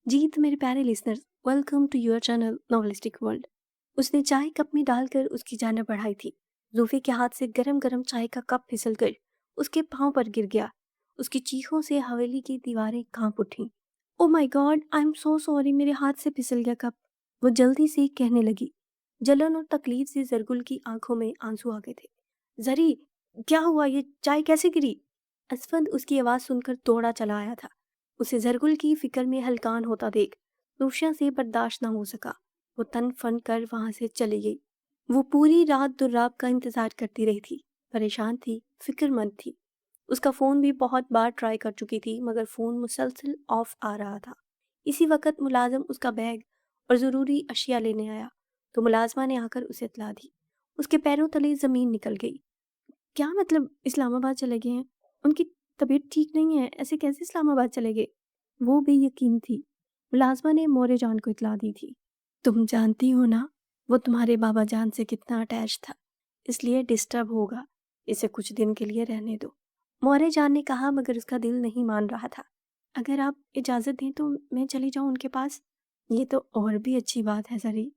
जी तो मेरे प्यारे listeners, welcome to your channel novelistic world. उसने चाय कप में डालकर उसकी जान बढ़ाई थी। रूफी के हाथ से गरम गरम चाय का कप फिसल कर उसके पांव पर गिर गया। उसकी चीखों से हवेली की दीवारें कांप उठी। Oh my God, I am so sorry, मेरे हाथ से फिसल गया कप। वो जल्दी से कहने लगी। जलन और तकलीफ से जरगुल की आंखों में आंसू आ गए थे। जरी, क्या हुआ? ये चाय कैसे गिरी? असफंद उसकी आवाज सुनकर दौड़ा चला आया था। उसे जरगुल की फिक्र में हलकान होता देख रूशिया से बर्दाश्त न हो सका। वो तन फन कर वहां से चली गई। वो पूरी रात दुर्राब का इंतजार करती रही थी। परेशान थी, फिक्रमंद थी। उसका फोन भी बहुत बार ट्राई कर चुकी थी, मगर फोन मुसलसल ऑफ आ रहा था। इसी वक्त मुलाजिम उसका बैग और ज़रूरी अशिया लेने आया तो मुलाजमा ने आकर उसे इतला दी। उसके पैरों तले ज़मीन निकल गई। क्या मतलब इस्लामाबाद चले गए हैं? उनकी तबीयत ठीक नहीं है, ऐसे कैसे इस्लामाबाद चले गए? वो बेयकीन थी। मुलाज़मा ने मोरे जान को इत्तला दी थी। तुम जानती हो ना, वो तुम्हारे बाबा जान से कितना अटैच था, इसलिए डिस्टर्ब होगा। इसे कुछ दिन के लिए रहने दो। मोरे जान ने कहा, मगर उसका दिल नहीं मान रहा था। अगर आप इजाज़त दें तो मैं चली जाऊं उनके पास। ये तो और भी अच्छी बात है जरी।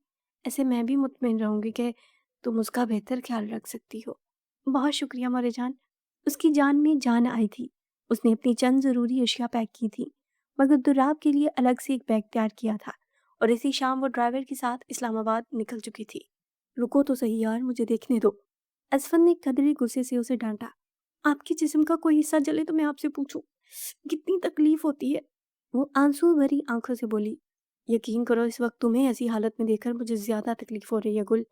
ऐसे मैं भी मुतमिन रहूंगी कि तुम उसका बेहतर ख्याल रख सकती हो। बहुत शुक्रिया मोरे जान। उसकी जान में जान आई थी। उसने अपनी चंद ज़रूरी अशिया पैक की थी, मगर दुर्राब के लिए अलग से एक बैग तैयार किया था और इसी शाम वो ड्राइवर के साथ इस्लामाबाद निकल चुकी थी। रुको तो सही यार, मुझे देखने दो। असफन ने कदरे गुस्से से उसे डांटा। आपके जिस्म का कोई हिस्सा जले तो मैं आपसे पूछूं, कितनी तकलीफ होती है? वो आंसू भरी आंखों से बोली। यकीन करो, इस वक्त तुम्हें ऐसी हालत में देखकर मुझे ज्यादा तकलीफ हो रही है गुल।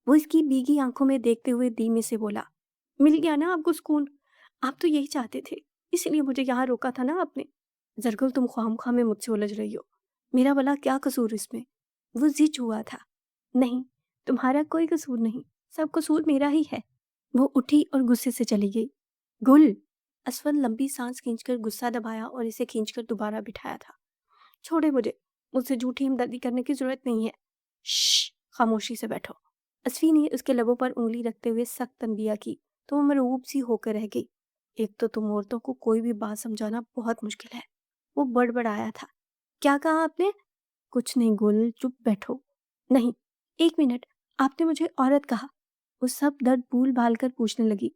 वो इसकी भीगी आंखों में देखते हुए धीमे से बोला। मिल गया ना आपको सुकून? आप तो यही चाहते थे, इसलिए मुझे यहाँ रोका था ना आपने। जरगुल, तुम ख्वामख्वाह में मुझसे उलझ रही हो। मेरा भला क्या कसूर इसमें? वो जिज हुआ था। नहीं, तुम्हारा कोई कसूर नहीं, सब कसूर मेरा ही है। वो उठी और गुस्से से चली गई। गुल! असफल लंबी सांस खींचकर गुस्सा दबाया और इसे खींचकर दोबारा बिठाया था। छोड़े मुझे, मुझसे झूठी हमदर्दी करने की जरूरत नहीं है। श्श, खामोशी से बैठो। असफी ने उसके लबों पर उंगली रखते हुए सख्त तंबिया की तो वो मरूब सी होकर रह गई। एक तो तुम औरतों को कोई भी बात समझाना बहुत मुश्किल है। वो बड़बड़ाया था। क्या कहा आपने? कुछ नहीं गुल, चुप बैठो। नहीं, एक मिनट, आपने मुझे औरत कहा। वो सब दर्द भूल भाल कर पूछने लगी।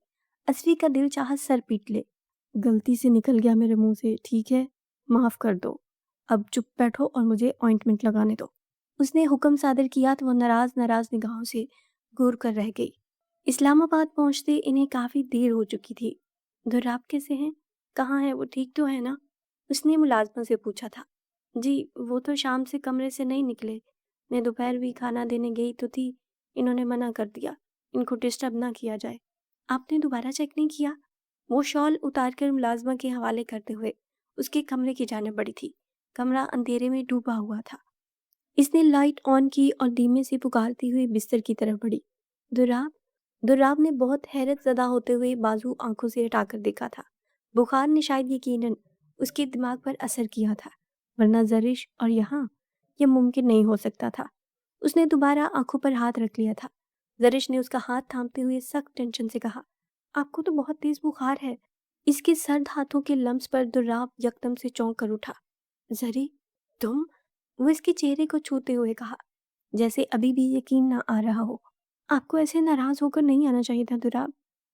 असफी का दिल चाहा सर पीट ले। गलती से निकल गया मेरे मुंह से, ठीक है, माफ कर दो। अब चुप बैठो और मुझे ऑइंटमेंट लगाने दो। उसने हुक्म सादर किया तो वो नाराज नाराज निगाहों से घूर कर रह गई। इस्लामाबाद पहुंचते इन्हें काफी देर हो चुकी थी। दुर्राब कैसे हैं? कहाँ है वो? ठीक तो है ना? उसने मुलाजमा से पूछा था। जी, वो तो शाम से कमरे से नहीं निकले। मैं दोपहर भी खाना देने गई तो थी, इन्होंने मना कर दिया, इनको डिस्टर्ब ना किया जाए। आपने दोबारा चेक नहीं किया? वो शॉल उतारकर मुलाजमा के हवाले करते हुए उसके कमरे की जाने बढ़ी थी। कमरा अंधेरे में डूबा हुआ था। इसने लाइट ऑन की और धीमे से पुकारती हुई बिस्तर की तरफ बढ़ी। दुर्राब? दुर्राब ने बहुत हैरत ज़दा होते हुए बाजू आंखों से हटाकर देखा था। बुखार ने शायद यकीनन उसके दिमाग पर असर किया था, वरना जरिश और यहाँ यह मुमकिन नहीं हो सकता था। उसने दोबारा आंखों पर हाथ रख लिया था। जरिश ने उसका हाथ थामते हुए सख्त टेंशन से कहा, आपको तो बहुत तेज बुखार है। इसके सर्द हाथों के लम्स पर दुर्राब यकदम से चौंक कर उठा। जरी, तुम? वो इसके चेहरे को छूते हुए कहा, जैसे अभी भी यकीन ना आ रहा हो। आपको ऐसे नाराज होकर नहीं आना चाहिए था दुराब।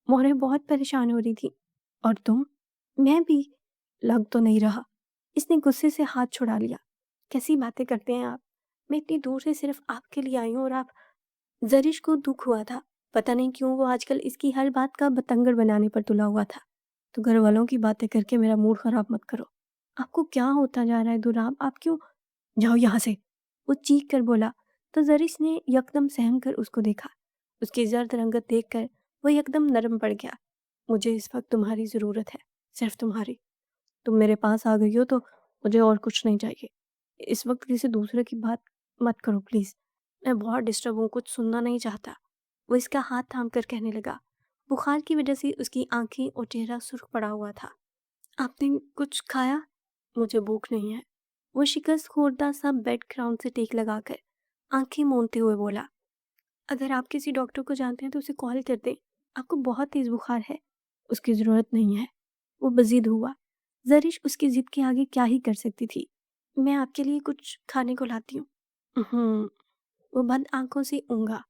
मोहरे बहुत परेशान हो रही थी। और तुम? मैं भी। लग तो नहीं रहा। इसने गुस्से से हाथ छुड़ा लिया। कैसी बातें करते हैं आप? मैं इतनी दूर से सिर्फ आपके लिए आई हूँ और आप। जरिश को दुख हुआ था। पता नहीं क्यों वो आजकल इसकी हर बात का बतंगड़ बनाने पर तुला हुआ था। तो घर वालों की बातें करके मेरा मूड खराब मत करो। आपको क्या होता जा रहा है दुराब? आप क्यों? जाओ यहाँ से, वो चीख कर बोला। तो जरिस ने यकदम सहम कर उसको देखा। उसकी जर्द रंगत देखकर वो यकदम नरम पड़ गया। मुझे इस वक्त तुम्हारी ज़रूरत है, सिर्फ तुम्हारी। तुम मेरे पास आ गई हो तो मुझे और कुछ नहीं चाहिए। इस वक्त किसी दूसरे की बात मत करो प्लीज़। मैं बहुत डिस्टर्ब हूँ, कुछ सुनना नहीं चाहता। वो इसका हाथ थाम कर कहने लगा। बुखार की वजह से उसकी आंखें और चेहरा सुर्ख पड़ा हुआ था। आपने कुछ खाया? मुझे भूख नहीं है। वो शिकस्त खोरदा सा बेड ग्राउंड से टेक लगाकर आंखें मूंदते हुए बोला। अगर आप किसी डॉक्टर को जानते हैं तो उसे कॉल कर दें। आपको बहुत तेज बुखार है। उसकी जरूरत नहीं है। वो बजीद हुआ। जरिश उसकी जिद के आगे क्या ही कर सकती थी। میں آپ کے لیے کچھ کھانے کو लाती हूँ। वो बंद आँखों से ऊँघा।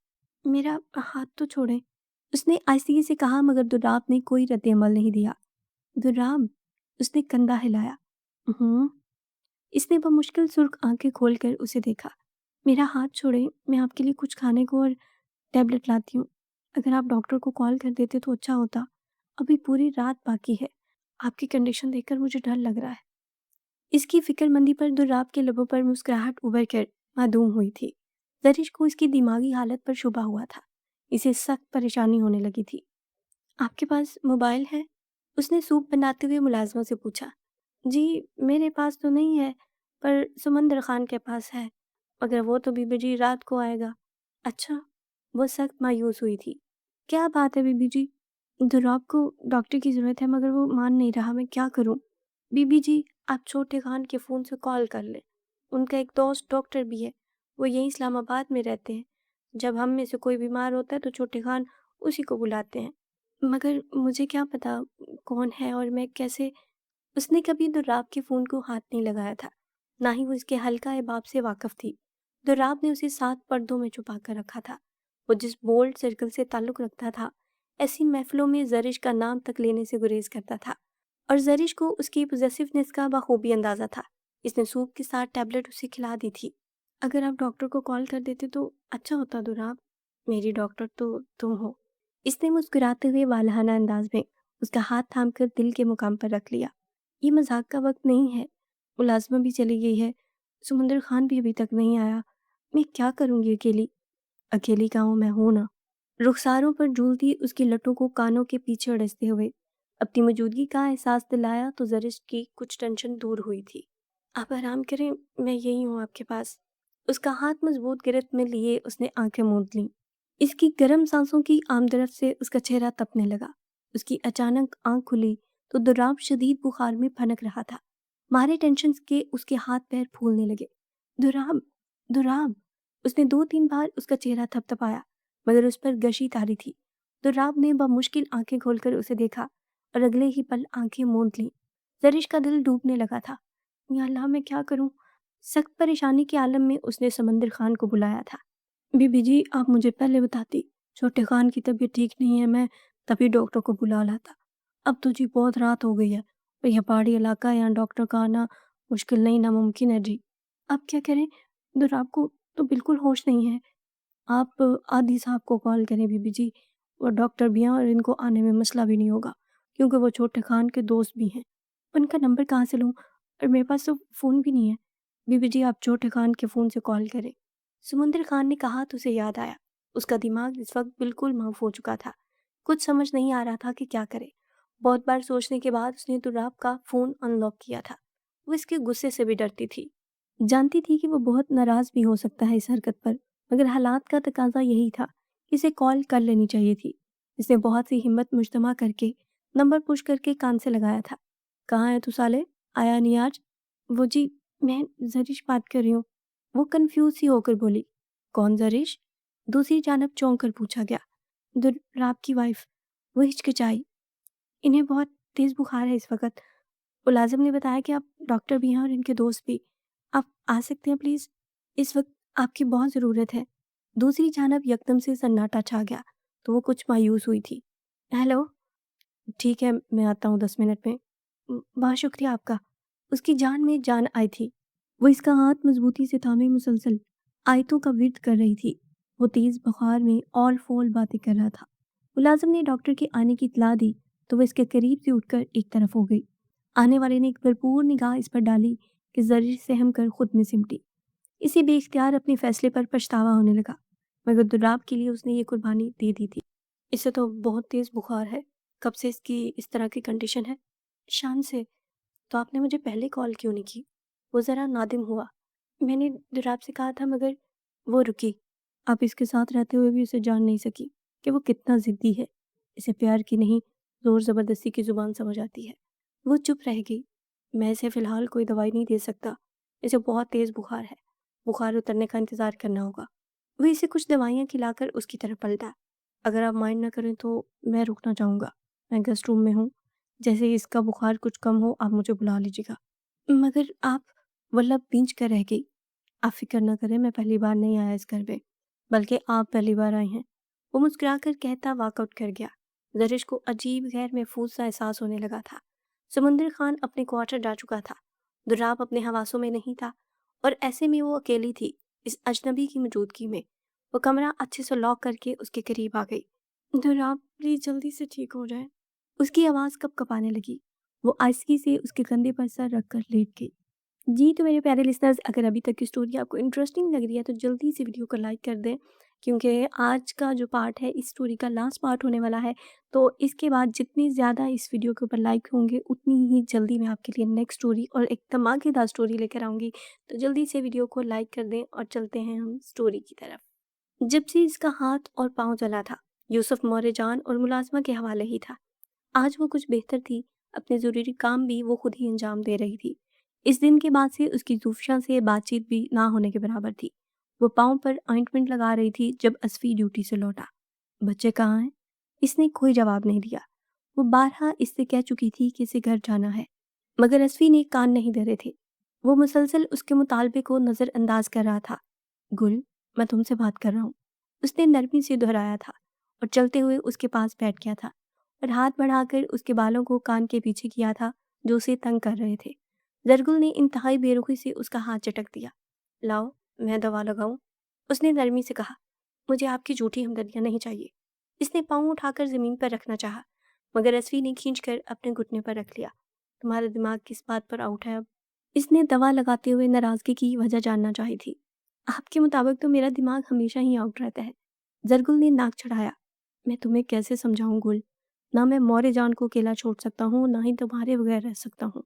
मेरा हाथ तो छोड़ें। उसने आहिस्ते से कहा मगर दुर्राब ने कोई रद्द-ए-अमल नहीं दिया। दुर्राब, उसने कंधा हिलाया। हूँ। इसने बमुश्किल सुर्ख आँखें खोलकर उसे देखा। मेरा हाथ छोड़ें, मैं आपके लिए कुछ खाने को और टैबलेट लाती हूँ। अगर आप डॉक्टर को कॉल कर देते तो अच्छा होता। अभी पूरी रात बाकी है। आपकी कंडीशन देखकर मुझे डर लग रहा है। इसकी फिक्रमंदी पर दुर्राब के लबों पर मुस्कुराहट उभर कर मासूम हुई थी। जरीश को इसकी दिमागी हालत पर शुबा हुआ था। इसे सख्त परेशानी होने लगी थी। आपके पास मोबाइल है? उसने सूप बनाते हुए मुलाजिमा से पूछा। जी, मेरे पास तो नहीं है, पर समंदर खान के पास है। मगर वो तो बीबी जी रात को आएगा। अच्छा, वो सख्त मायूस हुई थी। क्या बात है बीबी जी? दुर्राब को डॉक्टर की ज़रूरत है मगर वो मान नहीं रहा, मैं क्या करूं? बीबी जी, आप छोटे खान के फ़ोन से कॉल कर लें। उनका एक दोस्त डॉक्टर भी है। वो यहीं इस्लामाबाद में रहते हैं। जब हम में से कोई बीमार होता है तो छोटे खान उसी को बुलाते हैं। मगर मुझे क्या पता कौन है और मैं कैसे। उसने कभी दुर्राब के फ़ोन को हाथ नहीं लगाया था, ना ही वो इसके हल्का एबाब से वाकिफ थी। दुर्राब ने उसे 7 पर्दों में छुपा कर रखा था। वो जिस बोल्ड सर्कल से ताल्लुक़ रखता था, ऐसी महफ़िलों में ज़रिश का नाम तक लेने से गुरेज़ करता था और ज़रिश को उसकी पॉसेसिवनेस का बखूबी अंदाज़ा था। इसने सूप के साथ टैबलेट उसे खिला दी थी। अगर आप डॉक्टर को कॉल कर देते तो अच्छा होता दुर्राब। मेरी डॉक्टर तो तुम हो। इसने मुस्कुराते हुए वालहाना अंदाज में उसका हाथ थामकर दिल के मुकाम पर रख लिया। ये मज़ाक का वक़्त नहीं है। मुलाज़िमा भी चली गई है। समुंदर खान भी अभी तक नहीं आया। मैं क्या करूँगी अकेली? अकेली कहाँ मैं हूँ ना। रुखसारों पर झूलती उसकी लटों को कानों के पीछे अड़सते हुए अपनी मौजूदगी का एहसास दिलाया तो ज़रिश की कुछ टेंशन दूर हुई थी। आप आराम करें, मैं यहीं हूँ आपके पास। उसका हाथ मजबूत गिरफ्त में लिए उसने आंखें मूंद लीं। इसकी गर्म सांसों की आमदरफ से उसका चेहरा तपने लगा। उसकी अचानक आंख खुली तो दुर्राब शदीद बुखार में फनक रहा था। मारे टेंशन के उसके हाथ पैर फूलने लगे। दुर्राब, दुर्राब। उसने 2-3 बार उसका चेहरा थपथपाया मगर उस पर गशी तारी थी। दुर्राब ने बमुश्किल आंखें खोलकर उसे देखा और अगले ही पल आंखें मूंद लीं। ज़रिश का दिल डूबने लगा था। या अल्लाह, मैं क्या करूं? सख्त परेशानी के आलम में उसने समंदर खान को बुलाया था। बीबी जी, आप मुझे पहले बताती। छोटे खान की तबीयत ठीक नहीं है, मैं तभी डॉक्टर को बुला लाता। अब तो जी बहुत रात हो गई है और यह पहाड़ी इलाका है, यहाँ डॉक्टर का आना मुश्किल नहीं नामुमकिन है जी। अब क्या करें? दुर्राब को तो बिल्कुल होश नहीं है। आप आदी साहब को कॉल करें बीबी जी। वो डॉक्टर भी हैं और इनको आने में मसला भी नहीं होगा क्योंकि वो छोटे खान के दोस्त भी हैं। उनका नंबर कहाँ से लूँ? और मेरे पास तो फ़ोन भी नहीं है। बीबी जी, आप छोटे खान के फ़ोन से कॉल करें। समुंदर खान ने कहा तो उसे याद आया। उसका दिमाग इस वक्त बिल्कुल माफ हो चुका था। कुछ समझ नहीं आ रहा था कि क्या करे। बहुत बार सोचने के बाद उसने दुर्राब का फ़ोन अनलॉक किया था। वो इसके गुस्से से भी डरती थी। जानती थी कि वो बहुत नाराज़ भी हो सकता है इस हरकत पर, मगर हालात का तकाजा यही था कि इसे कॉल कर लेनी चाहिए थी। इसने बहुत सी हिम्मत मुजतमा करके नंबर पुश करके कान से लगाया था। कहाँ है तू साले? आया नहीं आज? वो जी, मैं ज़रिश बात कर रही हूँ। वो कन्फ्यूज़ सी होकर बोली। कौन ज़रिश? दूसरी जानब चौंक कर पूछा गया। दुर्राब की वाइफ। वो हिचकिचाई। इन्हें बहुत तेज़ बुखार है इस वक़्त। मुलाज़िम ने बताया कि आप डॉक्टर भी हैं और इनके दोस्त भी। आप आ सकते हैं प्लीज़? इस वक़्त आपकी बहुत ज़रूरत है। दूसरी जानब यकदम से सन्नाटा छा गया, तो वो कुछ मायूस हुई थी। हेलो? ठीक है, मैं आता हूँ 10 मिनट में। बहुत शुक्रिया आपका। उसकी जान में जान आई थी। वो इसका हाथ मज़बूती से थामे मुसलसल आयतों का विर्द कर रही थी। वो तेज़ बुखार में औल-फौल बातें कर रहा था। मुलाज़िम ने डॉक्टर के आने की इत्तला दी, तो वो इसके करीब से उठकर एक तरफ हो गई। आने वाले ने एक भरपूर निगाह इस पर डाली कि ज़रिश सहम कर खुद में सिमटी। इसे बेइख्तियार अपने फैसले पर पछतावा होने लगा, मगर दुर्राब के लिए उसने ये कुर्बानी दे दी थी। इसे तो बहुत तेज़ बुखार है। कब से इसकी इस तरह की कंडीशन है? शाम से। तो आपने मुझे पहले कॉल क्यों नहीं की? वो ज़रा नादिम हुआ। मैंने दुर्राब से कहा था मगर वो रुकी। आप इसके साथ रहते हुए भी उसे जान नहीं सकी कि वो कितना ज़िद्दी है। इसे प्यार की नहीं, ज़ोर ज़बरदस्ती की ज़ुबान समझ आती है। वो चुप रह गई। मैं इसे फ़िलहाल कोई दवाई नहीं दे सकता। इसे बहुत तेज़ बुखार है। बुखार उतरने का इंतज़ार करना होगा। वो इसे कुछ दवाइयाँ खिलाकर उसकी तरफ पलटा। अगर आप माइंड ना करें तो मैं रुकना चाहूँगा। मैं गेस्ट रूम में हूँ। जैसे ही इसका बुखार कुछ कम हो आप मुझे बुला लीजिएगा। मगर आप, वो लब भींच कर रह गई। आप फिक्र न करें, मैं पहली बार नहीं आया इस घर में, बल्कि आप पहली बार आई हैं। वो मुस्कुराकर कहता वॉकआउट कर गया। जरिश को अजीब गैर महफूज सा एहसास होने लगा था। समुंदर खान अपने क्वार्टर जा चुका था। दुर्राब अपने हवासों में नहीं था और ऐसे में वो अकेली थी इस अजनबी की मौजूदगी में। वो कमरा अच्छे से लॉक करके उसके करीब आ गई। दुर्राब प्लीज जल्दी से ठीक हो जाए। उसकी आवाज़ कब कपाने लगी। वो आहिस्ती से उसके कंधे पर सर रखकर लेट गई। जी, तो मेरे प्यारे लिसनर्स, अगर अभी तक की स्टोरी आपको इंटरेस्टिंग लग रही है तो जल्दी से वीडियो को लाइक कर दें, क्योंकि आज का जो पार्ट है इस स्टोरी का लास्ट पार्ट होने वाला है। तो इसके बाद जितनी ज़्यादा इस वीडियो के ऊपर लाइक होंगे उतनी ही जल्दी मैं आपके लिए नेक्स्ट स्टोरी और एक धमाकेदार स्टोरी लेकर आऊँगी। तो जल्दी से वीडियो को लाइक कर दें और चलते हैं हम स्टोरी की तरफ। जब से इसका हाथ और पाँव जला था, यूसुफ मौर्य और मुलाजमा के हवाले ही था। आज वो कुछ बेहतर थी, अपने ज़रूरी काम भी वो खुद ही अंजाम दे रही थी। इस दिन के बाद से उसकी ज़ूफ़िया से बातचीत भी ना होने के बराबर थी। वो पाँव पर ऑइंटमेंट लगा रही थी जब असफ़ी ड्यूटी से लौटा। बच्चे कहाँ हैं? इसने कोई जवाब नहीं दिया। वो बारहा इससे कह चुकी थी कि इसे घर जाना है, मगर असफ़ी ने कान नहीं धरे थे। वो मुसलसल उसके मुतालबे को नज़रअंदाज कर रहा था। गुल, मैं तुमसे बात कर रहा हूँ, उसने नरमी से दोहराया था और चलते हुए उसके पास बैठ गया था और हाथ बढ़ाकर उसके बालों को कान के पीछे किया था जो उसे तंग कर रहे थे। जरगुल ने इंतहाई बेरुखी से उसका हाथ चटक दिया। लाओ, मैं दवा लगाऊं, उसने नरमी से कहा। मुझे आपकी झूठी हमदर्दियां नहीं चाहिए। इसने पाँव उठाकर जमीन पर रखना चाहा, मगर असफी ने खींचकर अपने घुटने पर रख लिया। तुम्हारा दिमाग किस बात पर आउट है अब? इसने दवा लगाते हुए नाराजगी की वजह जानना चाही थी। आपके मुताबिक तो मेरा दिमाग हमेशा ही आउट रहता है। जरगुल ने नाक चढ़ाया। मैं तुम्हें कैसे समझाऊं गुल? ना मैं मौर्य जान को अकेला छोड़ सकता हूँ, ना ही तुम्हारे बगैर रह सकता हूँ।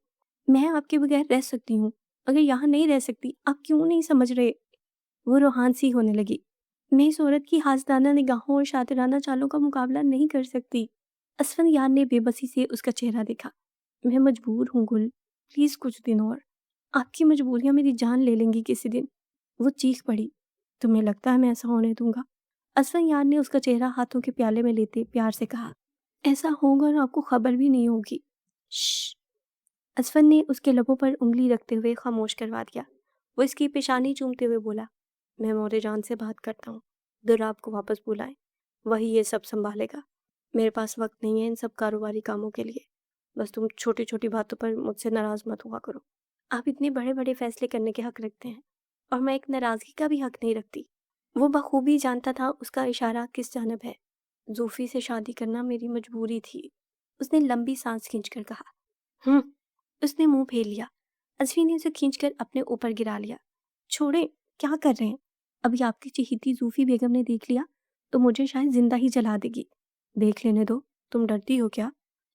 मैं आपके बगैर रह सकती हूँ, अगर यहाँ नहीं रह सकती। आप क्यों नहीं समझ रहे? वो रूहान सी होने लगी। मैं इस औरत की हासदाना निगाहों और शातिराना चालों का मुकाबला नहीं कर सकती। असफन यार ने बेबसी से उसका चेहरा देखा। मैं मजबूर हूँ गुल, प्लीज़ कुछ दिन और। आपकी मजबूरियाँ मेरी जान ले लेंगी किसी दिन। वो चीख पड़ी। तुम्हें लगता है मैं ऐसा होने दूंगा? असफन यार ने उसका चेहरा हाथों के प्याले में लेते प्यार से कहा। ऐसा होगा और आपको खबर भी नहीं होगी। श्श। असफन ने उसके लबों पर उंगली रखते हुए खामोश करवा दिया। वो इसकी पेशानी चूमते हुए बोला, मैं मोरे जान से बात करता हूँ, दुर्राब को वापस बुलाएं, वही ये सब संभालेगा। मेरे पास वक्त नहीं है इन सब कारोबारी कामों के लिए। बस तुम छोटी छोटी बातों पर मुझसे नाराज मत हुआ करो। आप इतने बड़े बड़े फैसले करने के हक रखते हैं और मैं एक नाराजगी का भी हक नहीं रखती। वो बखूबी जानता था उसका इशारा किस जानब है। जूफी से शादी करना मेरी मजबूरी थी, उसने लंबी सांस खींचकर कहा। हम्म, उसने मुंह फेर लिया। अजफी ने उसे खींचकर अपने ऊपर गिरा लिया। छोड़े, क्या कर रहे हैं? अभी आपकी चहेती जूफी बेगम ने देख लिया तो मुझे शायद जिंदा ही जला देगी। देख लेने दो, तुम डरती हो क्या?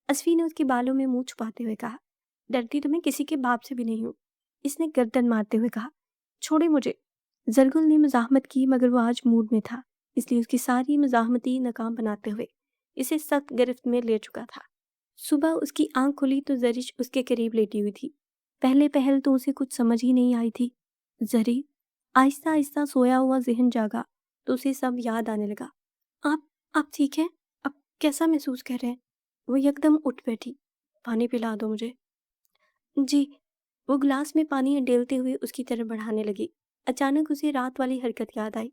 असफी ने उसके बालों में मुंह छुपाते हुए कहा। डरती तो मैं किसी के बाप से भी नहीं हूँ, इसने गर्दन मारते हुए कहा। छोड़े मुझे। जरगुल ने मजाहमत की, मगर वो आज मूड में था, इसलिए उसकी सारी मजाहमती नाकाम बनाते हुए इसे सख्त गिरफ्त में ले चुका था। सुबह उसकी आंख खुली तो जरिश उसके करीब लेटी हुई थी। पहले पहल तो उसे कुछ समझ ही नहीं आई थी। जरी, आहिस्ता आहिस्ता सोया हुआ जहन जागा तो उसे सब याद आने लगा। आप ठीक हैं? आप कैसा महसूस कर रहे हैं? वो यकदम उठ बैठी। पानी पिला दो मुझे। जी। वो गिलास में पानी उंडेलते हुए उसकी तरफ बढ़ाने लगी। अचानक उसे रात वाली हरकत याद आई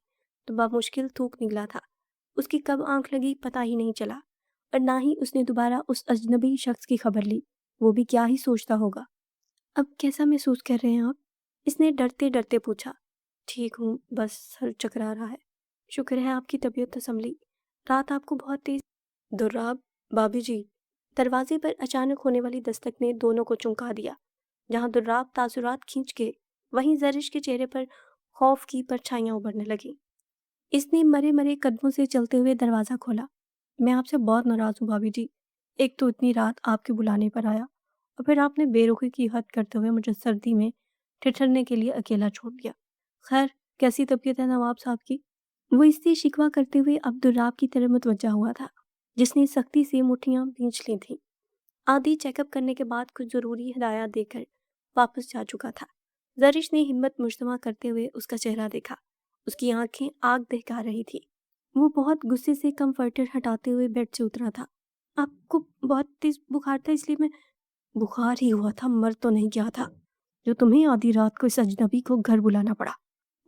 तो बामुश्किल थूक निकला था। उसकी कब आंख लगी पता ही नहीं चला और ना ही उसने दोबारा उस अजनबी शख्स की खबर ली। वो भी क्या ही सोचता होगा। अब कैसा महसूस कर रहे हैं आप? इसने डरते डरते पूछा। ठीक हूँ, बस सर चकरा रहा है। शुक्र है आपकी तबीयत तो संभली। रात आपको बहुत तेज। दुर्राब, भाभी जी। दरवाजे पर अचानक होने वाली दस्तक ने दोनों को चौंका दिया। जहां दुर्राब तासुरात खींच के, वहीं जरिश के चेहरे पर खौफ की परछाइयां उभरने लगी। इसने मरे मरे कदमों से चलते हुए दरवाज़ा खोला। मैं आपसे बहुत नाराज़ हूँ भाभी जी। एक तो इतनी रात आपके बुलाने पर आया और फिर आपने बेरुखी की हद करते हुए मुझे सर्दी में ठिठुरने के लिए अकेला छोड़ दिया। खैर, कैसी तबीयत है नवाब साहब की? वो इससे शिकवा करते हुए अब्दुर्राब की तरफ मुतवज्जा हुआ था, जिसने सख्ती से मुट्ठियां भींच ली थीं। आदि चेकअप करने के बाद कुछ ज़रूरी हिदायत देकर वापस जा चुका था। जरिश ने हिम्मत मुजतमा करते हुए उसका चेहरा देखा। उसकी आंखें आग दहका रही थी। वो बहुत गुस्से से कंफर्टर हटाते हुए बेड से उतरा था। आपको बहुत तेज बुखार था, इसलिए मैं। बुखार ही हुआ था, मर तो नहीं गया था। जो तुम्हें आधी रात को इस अजनबी को घर बुलाना पड़ा।